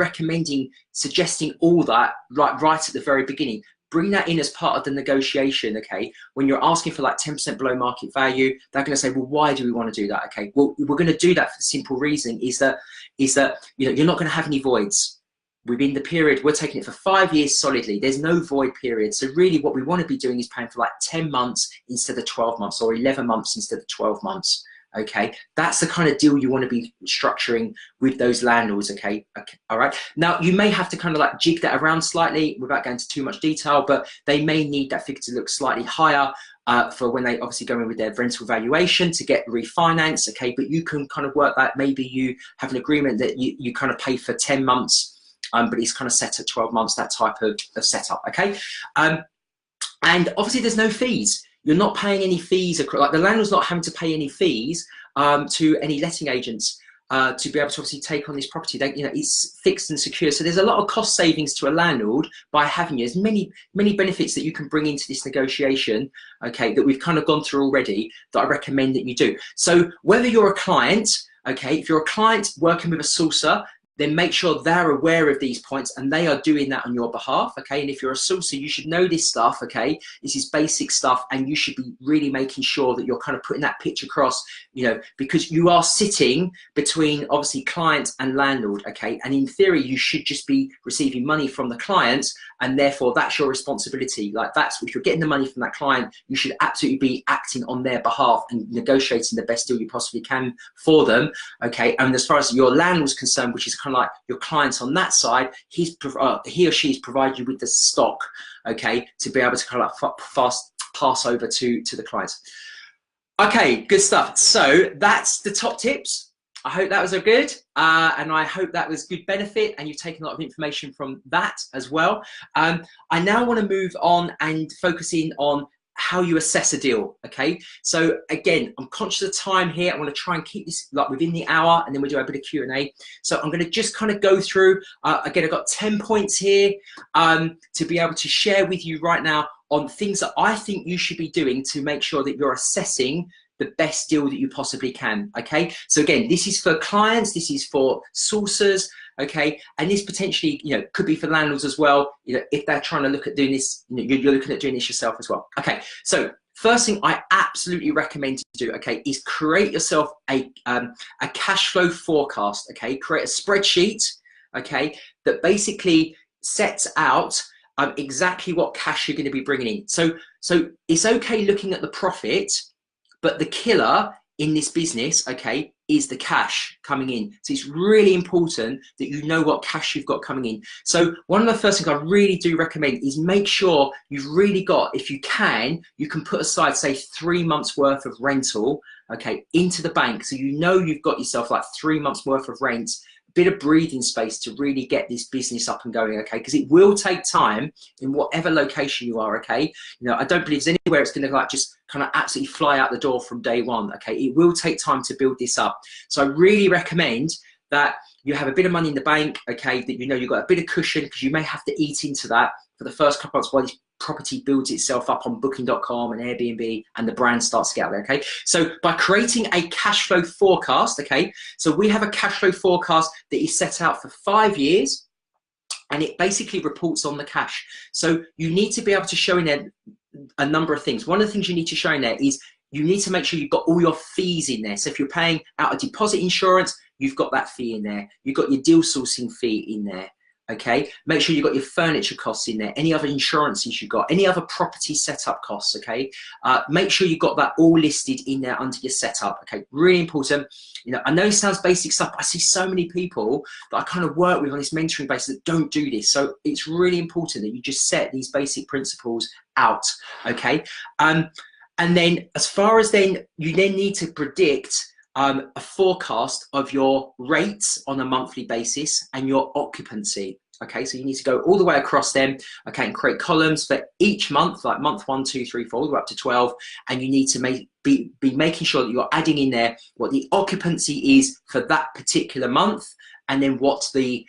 suggesting all that right at the very beginning. Bring that in as part of the negotiation, okay? When you're asking for like 10% below market value, they're going to say, well, why do we want to do that? Okay, well, we're going to do that for the simple reason is that you know, you're not going to have any voids within the period. We're taking it for 5 years solidly. There's no void period. So really what we want to be doing is paying for like 10 months instead of 12 months, or 11 months instead of 12 months. Okay, that's the kind of deal you want to be structuring with those landlords, okay? Okay, all right. Now, you may have to kind of like jig that around slightly without going into too much detail, but they may need that figure to look slightly higher for when they obviously go in with their rental valuation to get refinanced, okay? But you can kind of work that. Maybe you have an agreement that you kind of pay for 10 months, but it's kind of set at 12 months, that type of setup, okay? And obviously there's no fees. You're not paying any fees, like the landlord's not having to pay any fees to any letting agents to be able to obviously take on this property. You know, it's fixed and secure. So there's a lot of cost savings to a landlord by having you. There's many benefits that you can bring into this negotiation, okay, that we've kind of gone through already, that I recommend that you do. So whether you're a client, okay, if you're a client working with a sourcer, then make sure they're aware of these points and they are doing that on your behalf, okay? And if you're a sourcer, you should know this stuff, okay? This is basic stuff, and you should be really making sure that you're kind of putting that pitch across, you know, because you are sitting between obviously client and landlord, okay? And in theory, you should just be receiving money from the client, and therefore that's your responsibility. Like that's, if you're getting the money from that client, you should absolutely be acting on their behalf and negotiating the best deal you possibly can for them, okay? And as far as your landlord's concerned, which is kind kind of like your clients on that side, he or she's provided you with the stock, okay, to be able to kind of like fast pass over to the clients. Okay, good stuff. So that's the top tips. I hope that was a good, and I hope that was good benefit, and you've taken a lot of information from that as well. I now want to move on and focus in on how you assess a deal. Okay, so again, I'm conscious of time here. I want to try and keep this like within the hour, and then we'll do a bit of Q&A. So I'm going to just kind of go through. Again, I've got 10 points here to be able to share with you right now on things that I think you should be doing to make sure that you're assessing the best deal that you possibly can. Okay, so again, this is for clients, this is for sourcers, okay, and this potentially, you know, could be for landlords as well, you know, if they're trying to look at doing this, you know, you're looking at doing this yourself as well. Okay, so first thing I absolutely recommend to do, okay, is create yourself a cash flow forecast. Okay, create a spreadsheet, okay, that basically sets out exactly what cash you're going to be bringing in. So it's okay looking at the profit, but the killer in this business, okay, is the cash coming in. So it's really important that you know what cash you've got coming in. So one of the first things I really do recommend is make sure you've really got, if you can put aside, say, 3 months worth of rental, okay, into the bank. So you know you've got yourself like 3 months worth of rent, bit of breathing space to really get this business up and going, okay, because it will take time in whatever location you are, okay. You know, I don't believe there's anywhere it's going to like just kind of absolutely fly out the door from day one, okay. It will take time to build this up. So I really recommend that you have a bit of money in the bank, okay, that you know you've got a bit of cushion, because you may have to eat into that for the first couple of months while this property builds itself up on booking.com and Airbnb and the brand starts to get out there, okay? So by creating a cash flow forecast, okay, so we have a cash flow forecast that is set out for 5 years, and it basically reports on the cash. So you need to be able to show in there a number of things. One of the things you need to show in there is you need to make sure you've got all your fees in there. So if you're paying out a deposit insurance, you've got that fee in there. You've got your deal sourcing fee in there. Okay, make sure you've got your furniture costs in there, any other insurances you've got, any other property setup costs, okay? Make sure you've got that all listed in there under your setup, okay? Really important. You know, I know it sounds basic stuff, but I see so many people that I kind of work with on this mentoring basis that don't do this. So it's really important that you just set these basic principles out, okay? And then as far as then, you then need to predict a forecast of your rates on a monthly basis and your occupancy. Okay, so you need to go all the way across them, okay, and create columns for each month, like month 1, 2, 3, 4, all the way up to 12, and you need to be making sure that you're adding in there what the occupancy is for that particular month, and then what the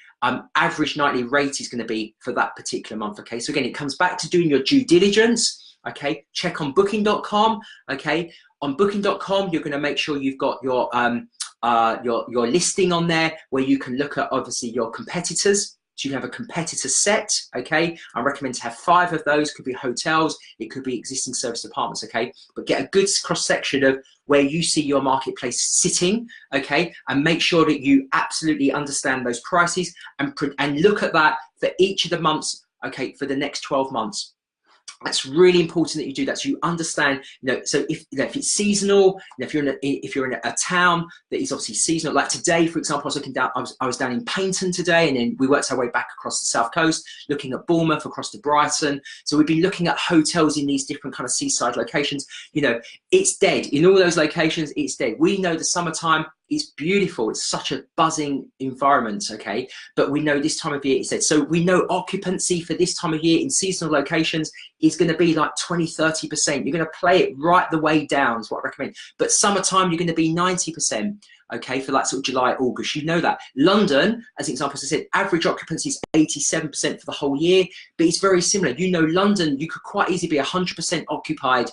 average nightly rate is going to be for that particular month. Okay, so again, it comes back to doing your due diligence. Okay, check on booking.com. Okay, on booking.com, you're going to make sure you've got your listing on there where you can look at obviously your competitors. So you have a competitor set, okay? I recommend to have 5 of those. Could be hotels, it could be existing service apartments, okay? But get a good cross-section of where you see your marketplace sitting, okay? And make sure that you absolutely understand those prices and look at that for each of the months, okay, for the next 12 months. That's really important that you do that, so you understand. You know, so if it's seasonal, if you're in a town that is obviously seasonal, like today, for example, I was looking down. I was down in Pemberton today, and then we worked our way back across the south coast, looking at Bournemouth, across to Brighton. So we've been looking at hotels in these different kind of seaside locations. You know, it's dead in all those locations. It's dead. We know the summertime. It's beautiful. It's such a buzzing environment, okay? But we know this time of year it's dead. So we know occupancy for this time of year in seasonal locations is going to be like 20, 30%. You're going to play it right the way down is what I recommend. But summertime, you're going to be 90%. Okay, for like sort of July, August, you know that. London, as an example, as I said, average occupancy is 87% for the whole year, but it's very similar. You know, London, you could quite easily be 100% occupied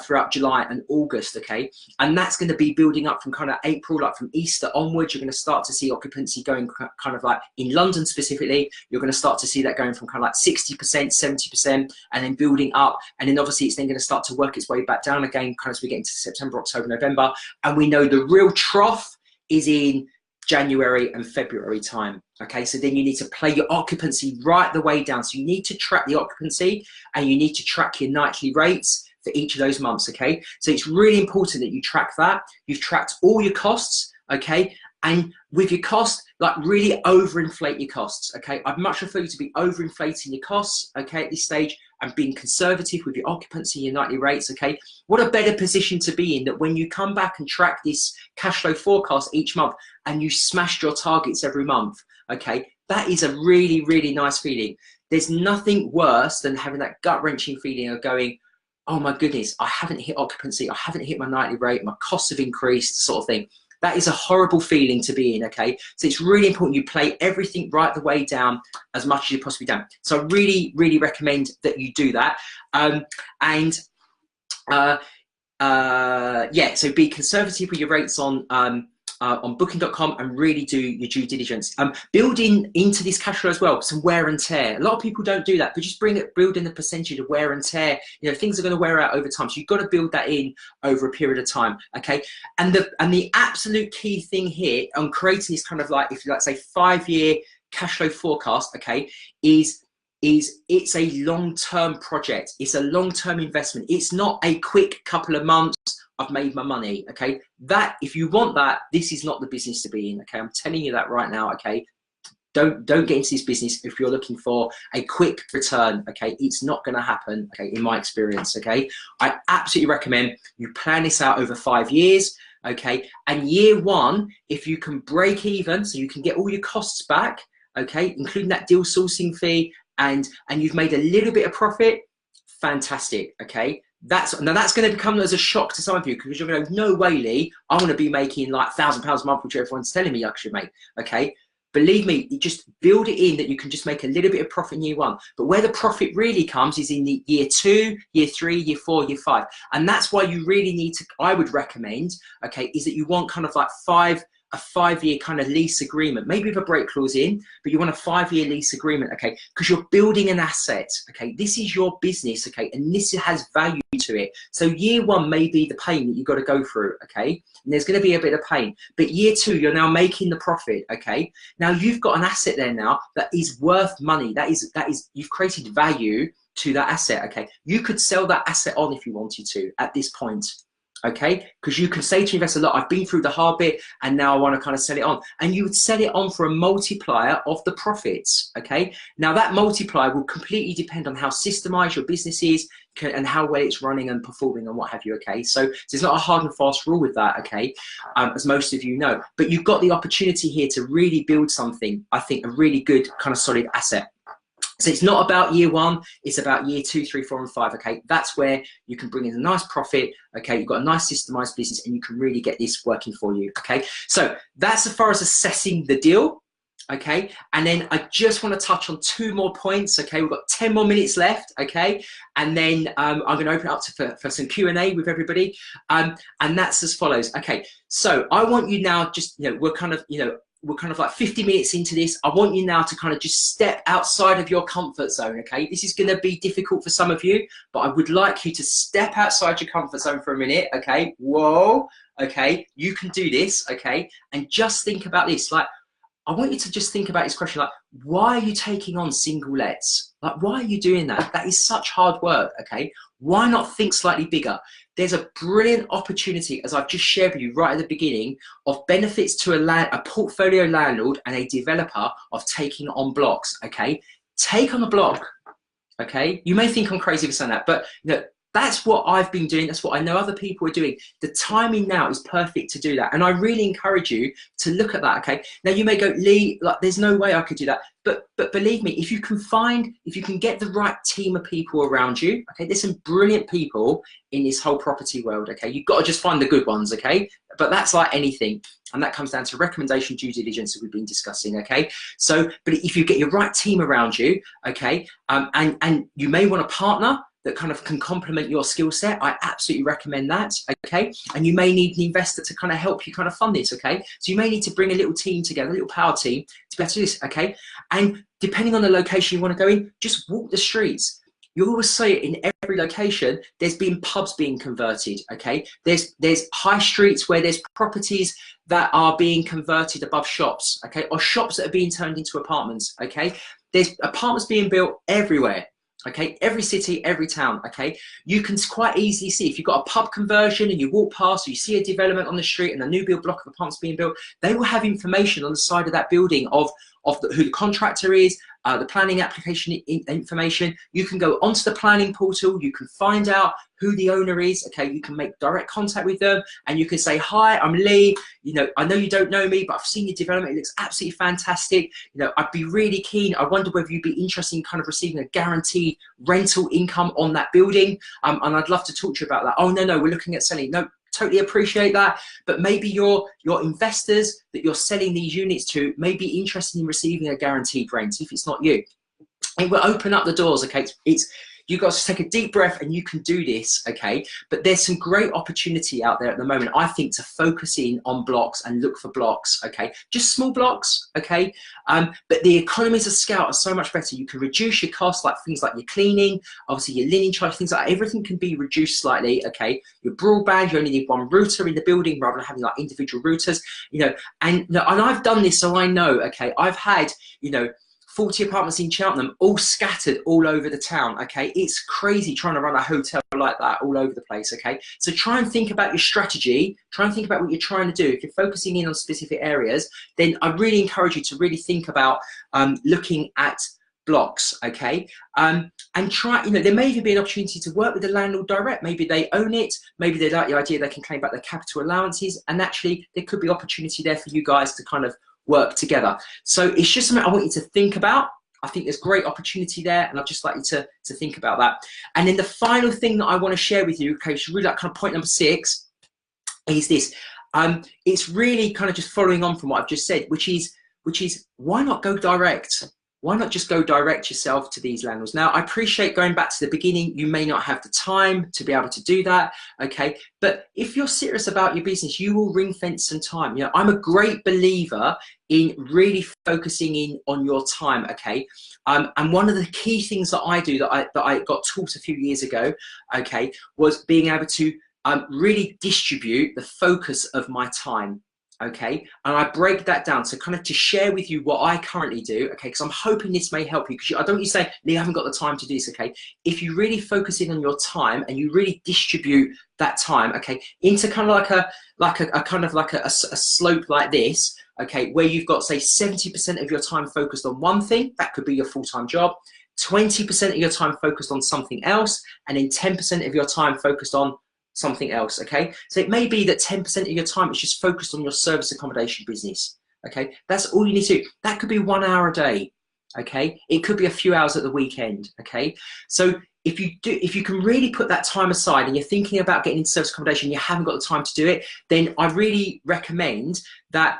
throughout July and August, okay? And that's going to be building up from kind of April, like from Easter onwards. You're going to start to see occupancy going kind of like in London specifically. You're going to start to see that going from kind of like 60%, 70%, and then building up. And then obviously it's then going to start to work its way back down again, kind of as we get into September, October, November. And we know the real trough is in January and February time. Okay, so then you need to play your occupancy right the way down. So you need to track the occupancy and you need to track your nightly rates for each of those months. Okay, so it's really important that you track that. You've tracked all your costs. Okay, And with your cost, like really overinflate your costs, okay? I'd much prefer you to be overinflating your costs, okay, at this stage, and being conservative with your occupancy, your nightly rates, okay? What a better position to be in, that when you come back and track this cash flow forecast each month and you smashed your targets every month, okay? That is a really, really nice feeling. There's nothing worse than having that gut-wrenching feeling of going, oh my goodness, I haven't hit occupancy, I haven't hit my nightly rate, my costs have increased, sort of thing. That is a horrible feeling to be in, okay? So it's really important you play everything right the way down as much as you possibly can. So I really, really recommend that you do that. Yeah, so be conservative with your rates on booking.com and really do your due diligence. Building into this cash flow as well, some wear and tear. A lot of people don't do that, but just build in the percentage of wear and tear. You know, things are going to wear out over time, so you've got to build that in over a period of time, okay? And the absolute key thing here on creating this kind of, like, if you like, say 5-year cash flow forecast, okay, is it's a long-term project. It's a long-term investment. It's not a quick couple of months, I've made my money, okay? That, if you want that, this is not the business to be in, okay? I'm telling you that right now, okay? Don't get into this business if you're looking for a quick return, okay? It's not gonna happen, okay, in my experience, okay? I absolutely recommend you plan this out over 5 years, okay? And year 1, if you can break even, so you can get all your costs back, okay, including that deal sourcing fee, and you've made a little bit of profit, fantastic, okay? Now that's going to become as a shock to some of you, because you're going to go, no way, Lee, I want to be making like £1,000 a month, which everyone's telling me I should make, okay? Believe me, you just build it in that you can just make a little bit of profit in year 1. But where the profit really comes is in the year 2, year 3, year 4, year 5. And that's why you really need to, I would recommend, okay, is that you want kind of like a 5-year kind of lease agreement, maybe with a break clause in, but you want a 5-year lease agreement, okay? Because you're building an asset, okay? This is your business, okay? And this has value to it. So year 1 may be the pain that you've got to go through, okay? And there's going to be a bit of pain. But year 2, you're now making the profit, okay? Now you've got an asset there now that is worth money. That is you've created value to that asset, okay? You could sell that asset on if you wanted to at this point, okay? Because you can say to investors, look, I've been through the hard bit and now I want to kind of sell it on. And you would sell it on for a multiplier of the profits, okay? Now that multiplier will completely depend on how systemized your business is and how well it's running and performing and what have you, okay? So there's not a hard and fast rule with that, okay? As most of you know. But you've got the opportunity here to really build something, I think, a really good kind of solid asset. So it's not about year 1, it's about year 2, 3, 4, and 5, okay? That's where you can bring in a nice profit, okay? You've got a nice systemized business and you can really get this working for you, okay? So that's as far as assessing the deal, okay? And then I just want to touch on 2 more points, okay? We've got 10 more minutes left, okay? And then I'm going to open it up for some Q&A with everybody. And that's as follows, okay? So I want you now just, you know, we're kind of like 50 minutes into this. I want you now to kind of just step outside of your comfort zone, okay? This is going to be difficult for some of you, but I would like you to step outside your comfort zone for a minute, okay? Whoa, okay? You can do this, okay? And just think about this. Like, I want you to just think about this question, like, why are you taking on single lets? Like, why are you doing that? That is such hard work, okay? Why not think slightly bigger? There's a brilliant opportunity, as I've just shared with you right at the beginning, of benefits to a portfolio landlord and a developer of taking on blocks, okay? Take on a block, okay? You may think I'm crazy for saying that, but you know, that's what I've been doing. That's what I know other people are doing. The timing now is perfect to do that. And I really encourage you to look at that, okay? Now you may go, Lee, like, there's no way I could do that. But believe me, if you can get the right team of people around you, okay? There's some brilliant people in this whole property world, okay? You've got to just find the good ones, okay? But that's like anything. And that comes down to recommendation due diligence that we've been discussing, okay? So, but if you get your right team around you, okay? And you may want a partner that kind of can complement your skill set. I absolutely recommend that, okay? And you may need an investor to kind of help you kind of fund this, okay? So you may need to bring a little team together, a little power team to be able to do this, okay? And depending on the location you want to go in, just walk the streets. You always say it in every location, there's been pubs being converted, okay? There's high streets where there's properties that are being converted above shops, okay? Or shops that are being turned into apartments, okay? There's apartments being built everywhere. Okay, every city, every town, okay? You can quite easily see if you've got a pub conversion and you walk past or you see a development on the street and a new build block of apartments being built, they will have information on the side of that building of who the contractor is, the planning application information. You can go onto the planning portal, you can find out who the owner is, okay? You can make direct contact with them and you can say, hi, I'm Lee. You know, I know you don't know me, but I've seen your development. It looks absolutely fantastic. You know, I'd be really keen. I wonder whether you'd be interested in kind of receiving a guaranteed rental income on that building. And I'd love to talk to you about that. Oh, no, we're looking at selling. No, totally appreciate that. But maybe your investors that you're selling these units to may be interested in receiving a guaranteed rent if it's not you. It will open up the doors, okay? You've got to take a deep breath and you can do this, okay? But there's some great opportunity out there at the moment, I think, to focus in on blocks and look for blocks, okay? Just small blocks, okay? But the economies of scale are so much better. You can reduce your costs, like things like your cleaning, obviously your linen charge, things like that. Everything can be reduced slightly, okay? Your broadband, you only need one router in the building rather than having like individual routers, you know? And I've done this, so I know, okay? I've had, you know, 40 apartments in Cheltenham, all scattered all over the town, okay? It's crazy trying to run a hotel like that all over the place, okay? So try and think about your strategy, try and think about what you're trying to do. If you're focusing in on specific areas, then I really encourage you to really think about looking at blocks, okay? And try, you know, there may even be an opportunity to work with the landlord direct. Maybe they own it, maybe they like the idea they can claim back their capital allowances, and actually there could be opportunity there for you guys to kind of work together. So it's just something I want you to think about. I think there's great opportunity there, and I'd just like you to think about that. And then the final thing that I want to share with you, okay, so really like kind of point number 6, is this. It's really kind of just following on from what I've just said, which is why not go direct? Why not just go direct yourself to these landlords? Now, I appreciate going back to the beginning, you may not have the time to be able to do that, okay? But if you're serious about your business, you will ring fence some time. You know, I'm a great believer in really focusing in on your time, okay? And one of the key things that I do that I got taught a few years ago, okay, was being able to really distribute the focus of my time. Okay, and I break that down so kind of to share with you what I currently do, okay, because I'm hoping this may help you, because I don't want you to say, Lee, I haven't got the time to do this, okay? If you really focus in on your time and you really distribute that time, okay, into kind of like a slope like this, okay, where you've got, say, 70% of your time focused on one thing, that could be your full-time job, 20% of your time focused on something else, and then 10% of your time focused on something else, okay? So it may be that 10% of your time is just focused on your service accommodation business, okay? That's all you need to do. That could be 1 hour a day, okay? It could be a few hours at the weekend, okay? So if you can really put that time aside and you're thinking about getting into service accommodation, you haven't got the time to do it, then I really recommend that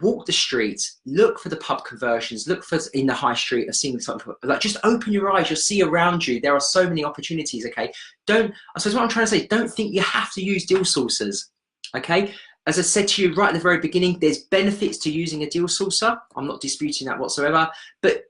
walk the streets, look for the pub conversions, look for in the high street of seeing something, like just open your eyes, you'll see around you, there are so many opportunities, okay? I suppose what I'm trying to say, don't think you have to use deal sourcers, okay? As I said to you right at the very beginning, there's benefits to using a deal sourcer. I'm not disputing that whatsoever, but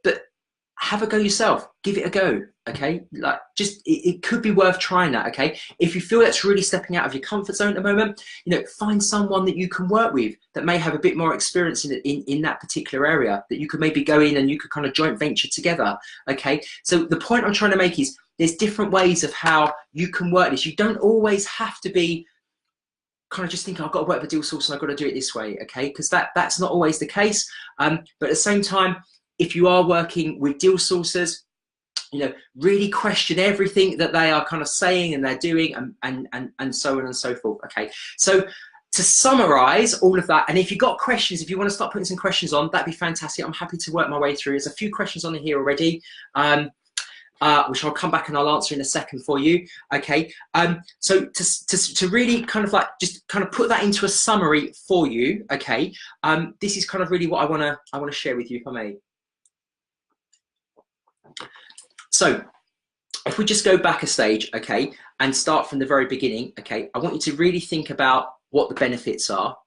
have a go yourself, give it a go, okay? Like just, it could be worth trying that, okay? If you feel that's really stepping out of your comfort zone at the moment, you know, find someone that you can work with that may have a bit more experience in that particular area, that you could maybe go in and you could kind of joint venture together, okay? So the point I'm trying to make is there's different ways of how you can work this. You don't always have to be kind of just thinking, I've got to work with a deal source and I've got to do it this way, okay? Because that's not always the case. But at the same time, if you are working with deal sourcers, you know, really question everything that they are kind of saying and they're doing, and so on and so forth, okay? So to summarize all of that, and if you've got questions, if you want to start putting some questions on, that'd be fantastic. I'm happy to work my way through. There's a few questions on here already, which I'll come back and I'll answer in a second for you, okay? So to really kind of like just kind of put that into a summary for you, okay? This is kind of really what I want to share with you, if I may. So if we just go back a stage, okay, and start from the very beginning, okay, I want you to really think about what the benefits are.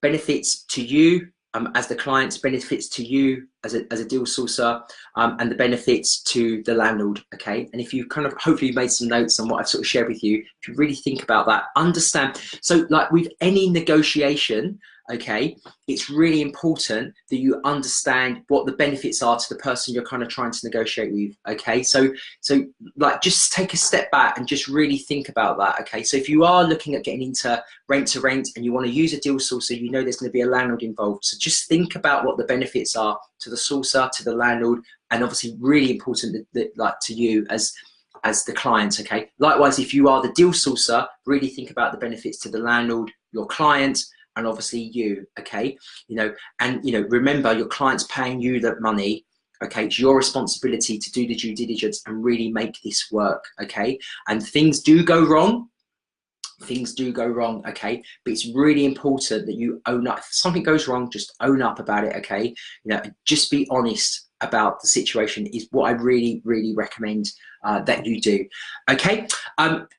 Benefits to you as the clients, benefits to you as a deal sourcer, and the benefits to the landlord, okay? And if you kind of hopefully made some notes on what I've sort of shared with you, if you really think about that, understand. So like with any negotiation, okay, it's really important that you understand what the benefits are to the person you're kind of trying to negotiate with, okay? So like, just take a step back and just really think about that, okay? So if you are looking at getting into rent to rent and you want to use a deal sourcer, you know there's going to be a landlord involved. So just think about what the benefits are to the sourcer, to the landlord, and obviously really important that like to you as the client, okay? Likewise, if you are the deal sourcer, really think about the benefits to the landlord, your client, and obviously you, okay? You know, and you know, remember, your client's paying you that money, okay? It's your responsibility to do the due diligence and really make this work, okay? And things do go wrong, okay? But it's really important that you own up. If something goes wrong, just own up about it, okay? You know, just be honest about the situation is what I really, really recommend that you do, okay?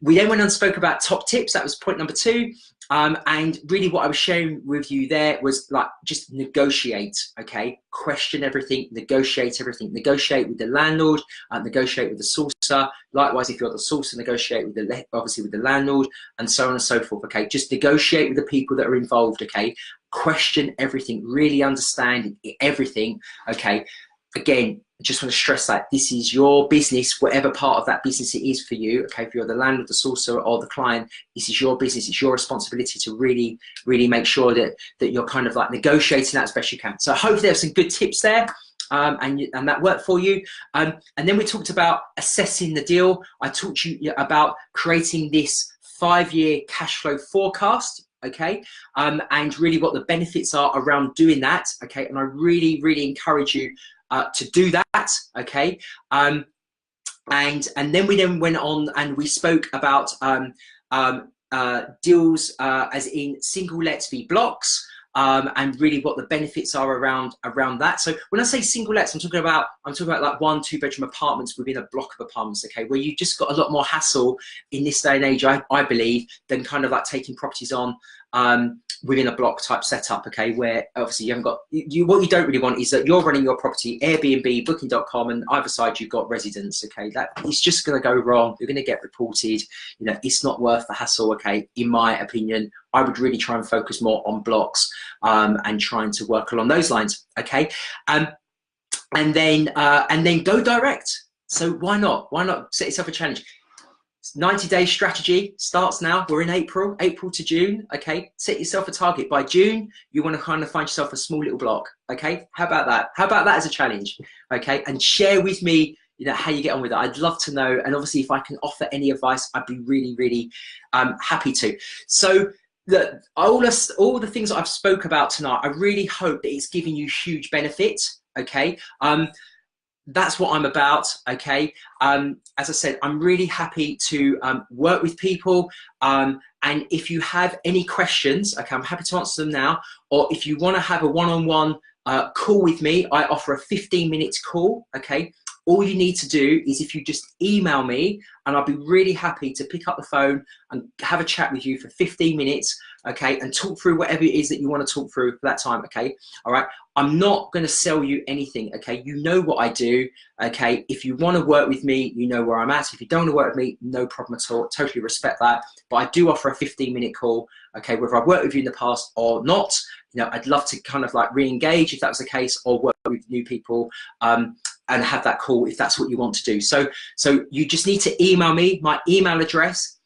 We then went on and spoke about top tips. That was point number 2. And really what I was sharing with you there was like, just negotiate, okay? Question everything, negotiate everything. Negotiate with the landlord, negotiate with the sourcer. Likewise, if you're the sourcer, negotiate with obviously with the landlord, and so on and so forth, okay? Just negotiate with the people that are involved, okay? Question everything, really understand everything, okay? Again, I just want to stress that this is your business, whatever part of that business it is for you, okay? If you're the landlord, the sourcer, or the client, this is your business. It's your responsibility to really, really make sure that you're kind of like negotiating that as best you can. So hopefully there's some good tips there, and that worked for you. And then we talked about assessing the deal. I talked to you about creating this 5-year cash flow forecast, okay? And really what the benefits are around doing that, okay? And I really, really encourage you to do that, okay? And then we went on and we spoke about deals as in single lets v blocks, and really what the benefits are around that. So when I say single lets, I'm talking about like 1-2 bedroom apartments within a block of apartments, okay, where you just got a lot more hassle in this day and age, I believe, than kind of like taking properties on within a block type setup, okay, where obviously you haven't got, what you don't really want is that you're running your property, Airbnb, booking.com, and either side you've got residents, okay, that it's just going to go wrong. You're going to get reported, you know, it's not worth the hassle, okay, in my opinion. I would really try and focus more on blocks and trying to work along those lines, okay? And then go direct. So why not set yourself a challenge? 90-day strategy starts now. We're in April to June, okay? Set yourself a target. By June, you want to kind of find yourself a small little block, okay? How about that? How about that as a challenge, okay? And share with me, you know, how you get on with it. I'd love to know. And obviously, if I can offer any advice, I'd be really, really happy to. So all the things that I've spoke about tonight, I really hope that it's giving you huge benefit, okay? That's what I'm about, okay? As I said, I'm really happy to work with people, and if you have any questions, okay, I'm happy to answer them now, or if you want to have a one-on-one call with me, I offer a 15-minute call, okay? All you need to do is if you just email me, and I'll be really happy to pick up the phone and have a chat with you for 15 minutes, okay, and talk through whatever it is that you want to talk through for that time, okay? All right, I'm not going to sell you anything, okay? You know what I do, okay? If you want to work with me, you know where I'm at. If you don't want to work with me, no problem at all. Totally respect that. But I do offer a 15-minute call, okay? Whether I've worked with you in the past or not, you know, I'd love to kind of like re-engage if that was the case, or work with new people, and have that call if that's what you want to do. So you just need to email me. My email address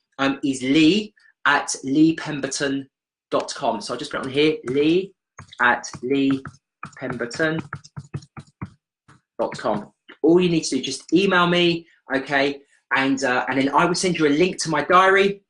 is lee@leepemberton.com. So I'll just put it on here, lee@leepemberton.com. All you need to do, just email me, okay? And then I will send you a link to my diary,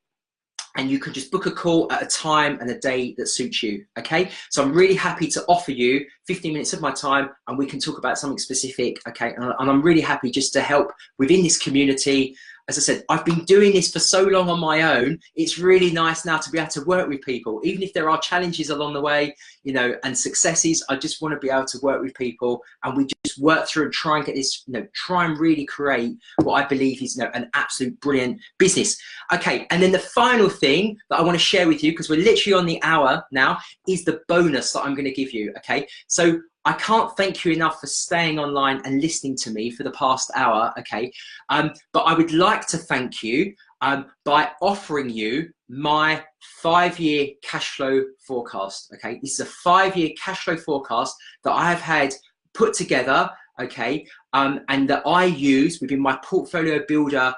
and you can just book a call at a time and a day that suits you, okay? So I'm really happy to offer you 15 minutes of my time, and we can talk about something specific, okay? And I'm really happy just to help within this community. As I said, I've been doing this for so long on my own. It's really nice now to be able to work with people, even if there are challenges along the way, you know, and successes. I just want to be able to work with people, and we just work through and try and get this, you know, try and really create what I believe is, you know, an absolute brilliant business. Okay, and then the final thing that I want to share with you, because we're literally on the hour now, is the bonus that I'm going to give you, okay? So I can't thank you enough for staying online and listening to me for the past hour, okay? But I would like to thank you by offering you my 5-year cash flow forecast, okay? This is a 5-year cash flow forecast that I have had put together, okay? And that I use within my portfolio builder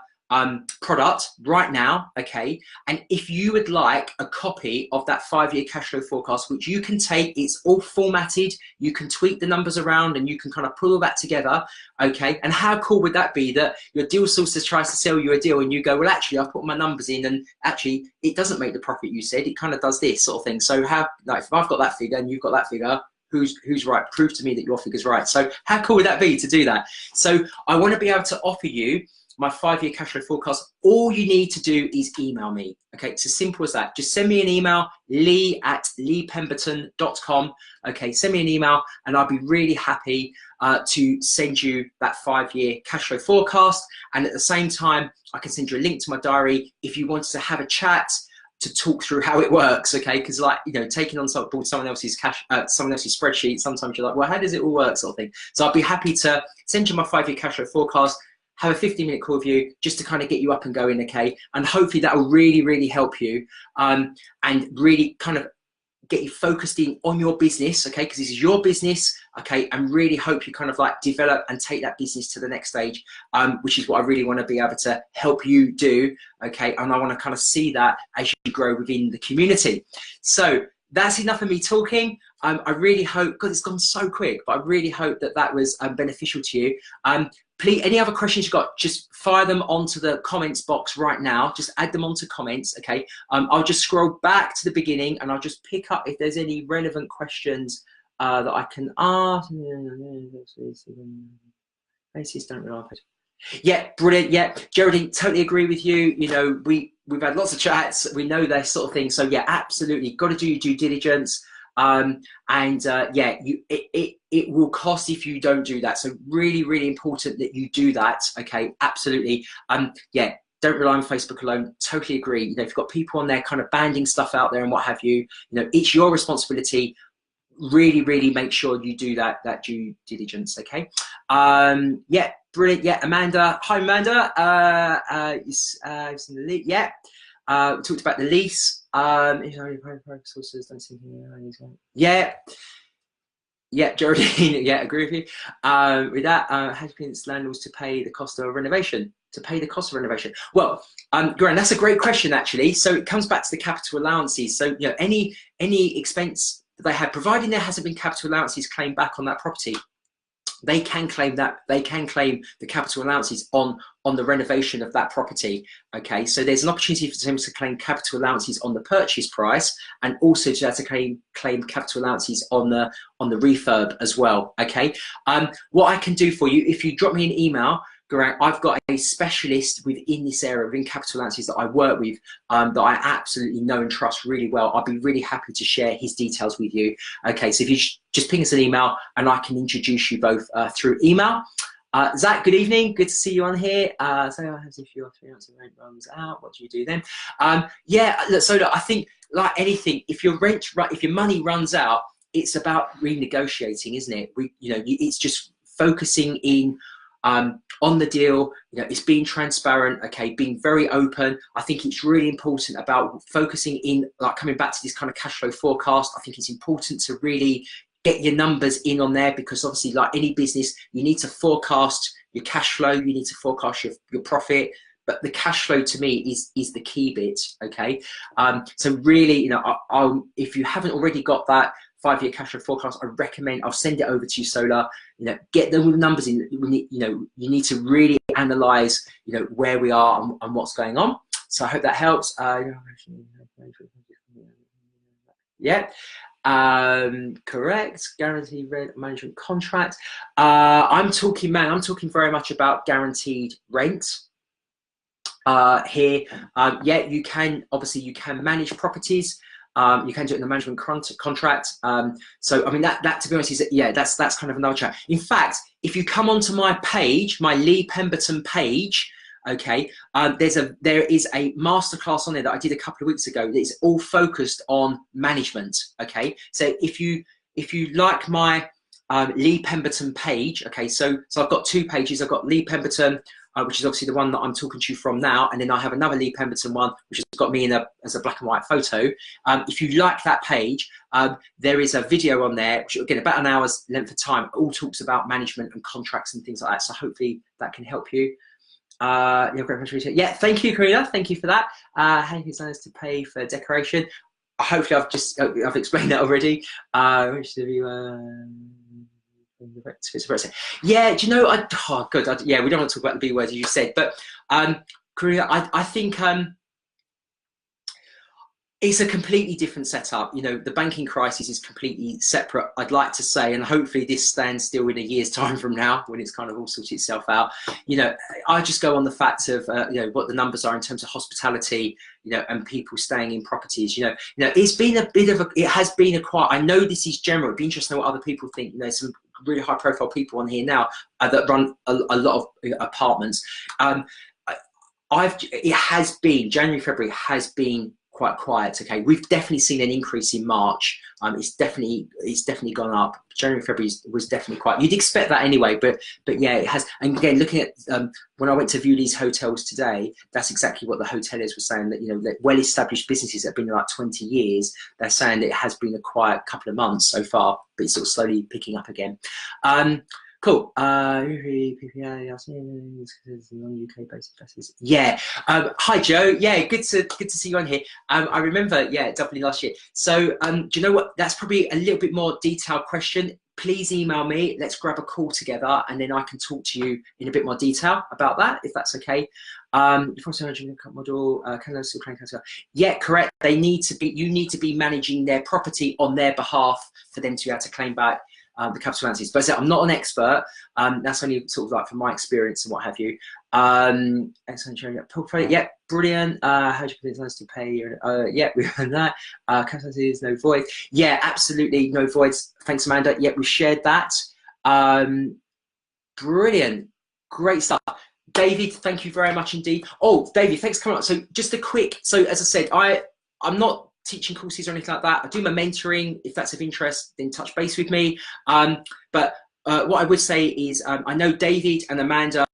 product right now, okay? And if you would like a copy of that 5-year cash flow forecast, which you can take, it's all formatted, you can tweak the numbers around and you can kind of pull all that together, okay? And how cool would that be that your deal sourcer tries to sell you a deal and you go, well, actually, I've put my numbers in and actually it doesn't make the profit you said, it kind of does this sort of thing. So how, like, if I've got that figure and you've got that figure, who's right? Prove to me that your figure's right. So how cool would that be to do that? So I want to be able to offer you my 5-year cash flow forecast. All you need to do is email me. Okay, it's as simple as that. Just send me an email, lee@leepemberton.com. Okay, send me an email and I'll be really happy to send you that 5-year cash flow forecast. And at the same time, I can send you a link to my diary if you wanted to have a chat to talk through how it works, okay? Because, like, you know, taking on someone else's someone else's spreadsheet, sometimes you're like, well, how does it all work, sort of thing. So I'll be happy to send you my 5-year cash flow forecast, have a 15-minute call with you just to kind of get you up and going, okay? And hopefully that will really, really help you and really kind of get you focused in on your business, okay? Because this is your business, okay? And really hope you kind of like develop and take that business to the next stage, which is what I really want to be able to help you do, okay? And I want to kind of see that as you grow within the community. So that's enough of me talking. I really hope, God, it's gone so quick, but I really hope that that was beneficial to you. Please, any other questions you've got, just fire them onto the comments box right now. Just add them onto comments, okay? I'll just scroll back to the beginning and I'll just pick up if there's any relevant questions that I can ask. Don't rely on. Yeah, brilliant. Yeah, Geraldine, totally agree with you. You know, we've had lots of chats. We know that sort of thing. So yeah, absolutely, got to do your due diligence. Yeah, it will cost if you don't do that. So really, really important that you do that. Okay, absolutely. Yeah, don't rely on Facebook alone. Totally agree. You know, if you've got people on there kind of banding stuff out there and what have you, you know, it's your responsibility. Really, really make sure you do that due diligence. Okay. Yeah, brilliant. Yeah, Amanda. Hi, Amanda. Yeah. We talked about the lease. Yeah. Yeah, Geraldine. Yeah, agree with you. With that, how do you convince landlords to pay the cost of a renovation? To pay the cost of renovation? Well, Graham, that's a great question actually. So it comes back to the capital allowances. So you know, any expense that they have, providing there hasn't been capital allowances claimed back on that property, they can claim that. They can claim the capital allowances on the renovation of that property. Okay, so there's an opportunity for them to claim capital allowances on the purchase price, and also to claim capital allowances on the refurb as well. Okay, what I can do for you, if you drop me an email, I've got a specialist within this area, within capital allowances that I work with, that I absolutely know and trust really well. I'll be really happy to share his details with you. Okay, so if you just ping us an email and I can introduce you both through email. Zach, good evening. Good to see you on here. So I have a few or 3 months of rent runs out. What do you do then? Yeah, so look, I think like anything, if your money runs out, it's about renegotiating, isn't it? It's just focusing in on the deal. You know, it's being transparent, okay, being very open. I think it's really important about focusing in, like coming back to this kind of cash flow forecast. I think it's important to really get your numbers in on there, because obviously, like any business, you need to forecast your cash flow, you need to forecast your profit, but the cash flow to me is the key bit, okay? So really, you know, if you haven't already got that 5-year cash flow forecast, I recommend, I'll send it over to you, Solar. You know, get the numbers in. You need to really analyze, you know, where we are and what's going on. So I hope that helps. Yeah, correct. Guaranteed rent management contract. I'm talking very much about guaranteed rent. Here, yeah, you can manage properties. You can do it in the management contract. So I mean, that to be honest is, yeah, that's kind of another chat. In fact, if you come onto my page, my Lee Pemberton page, okay, there is a masterclass on there that I did a couple of weeks ago that is all focused on management. Okay, so if you like my Lee Pemberton page. Okay, so I've got 2 pages. I've got Lee Pemberton, which is obviously the one that I'm talking to you from now, and then I have another Lee Pemberton one, which has got me as a black and white photo. If you like that page, there is a video on there, which again, about an hour's length of time, it all talks about management and contracts and things like that. So hopefully that can help you. Yeah, thank you, Karina. Thank you for that. How designers to pay for decoration. Hopefully I've explained that already. Yeah, do you know, yeah, we don't want to talk about the B words you said, but Karina, I think it's a completely different setup. You know, the banking crisis is completely separate, I'd like to say, and hopefully this stands still in a year's time from now when it's kind of all sorted itself out. You know, I just go on the fact of, you know, what the numbers are in terms of hospitality, you know, and people staying in properties. You know, it's been a bit of it has been a quiet, I know this is general, it'd be interesting to know what other people think. You know, some really high profile people on here now that run a lot of apartments. It has been, January, February has been quite quiet. Okay, we've definitely seen an increase in March. It's definitely gone up. January, February was definitely quiet. You'd expect that anyway, but yeah, it has. And again, looking at when I went to view these hotels today, that's exactly what the hoteliers were saying, that, you know, that well-established businesses that have been there like 20 years, they're saying that it has been a quiet couple of months so far, but it's sort of slowly picking up again. Cool. Yeah. Hi Joe. Yeah, good to see you on here. I remember, yeah, definitely last year. So do you know what? That's probably a little bit more detailed question. Please email me. Let's grab a call together, and then I can talk to you in a bit more detail about that, if that's okay. Model, yeah, correct. They need to be. You need to be managing their property on their behalf for them to be able to claim back the capital allowances. But I'm not an expert. That's only sort of like from my experience and what have you. Excellent sharing portfolio. Yeah, brilliant. How do you put it nice to pay? Yeah, we've done that. Capital allowances, no void. Yeah, absolutely no voids. Thanks, Amanda. Yeah, we shared that. Brilliant. Great stuff. David, thank you very much indeed. Oh, David, thanks for coming up. So just a quick, so as I said, I'm not teaching courses or anything like that. I do my mentoring. If that's of interest, then touch base with me. But what I would say is I know David and Amanda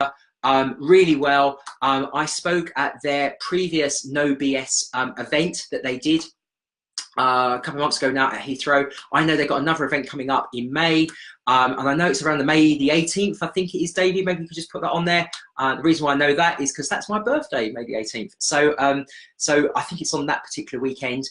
really well. I spoke at their previous No BS event that they did a couple of months ago now at Heathrow. I know they've got another event coming up in May, and I know it's around the May the 18th, I think it is, David. Maybe you could just put that on there. The reason why I know that is because that's my birthday, May the 18th. So so I think it's on that particular weekend.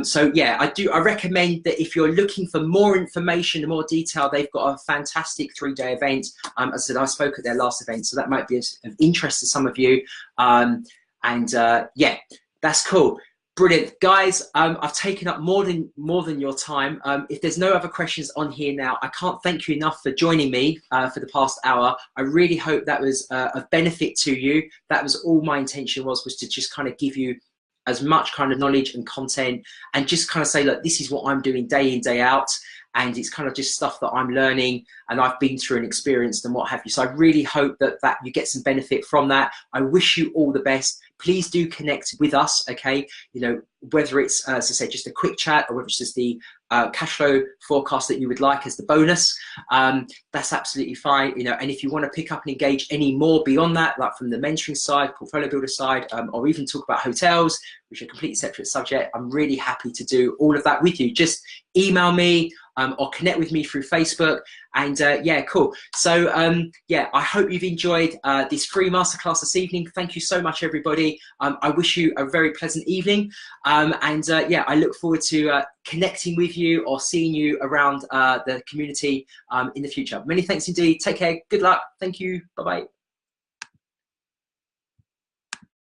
So yeah, I recommend that if you're looking for more information and more detail, they've got a fantastic 3-day event. As I said, I spoke at their last event, so that might be of interest to some of you. Yeah, that's cool. Brilliant, guys. I've taken up more than your time. If there's no other questions on here now, I can't thank you enough for joining me for the past hour. I really hope that was of benefit to you. That was all my intention was to just kind of give you as much kind of knowledge and content, and just kind of say, look, this is what I'm doing day in, day out. And it's kind of just stuff that I'm learning and I've been through and experienced and what have you. So I really hope that you get some benefit from that. I wish you all the best. Please do connect with us, okay? You know, whether it's, as I said, just a quick chat, or whether it's just the cash flow forecast that you would like as the bonus, that's absolutely fine. You know, and if you want to pick up and engage any more beyond that, like from the mentoring side, portfolio builder side, or even talk about hotels, which are a completely separate subject, I'm really happy to do all of that with you. Just email me or connect with me through Facebook. And yeah, cool. So yeah, I hope you've enjoyed this free masterclass this evening. Thank you so much, everybody. I wish you a very pleasant evening. Yeah, I look forward to connecting with you or seeing you around the community in the future. Many thanks indeed. Take care. Good luck. Thank you. Bye-bye.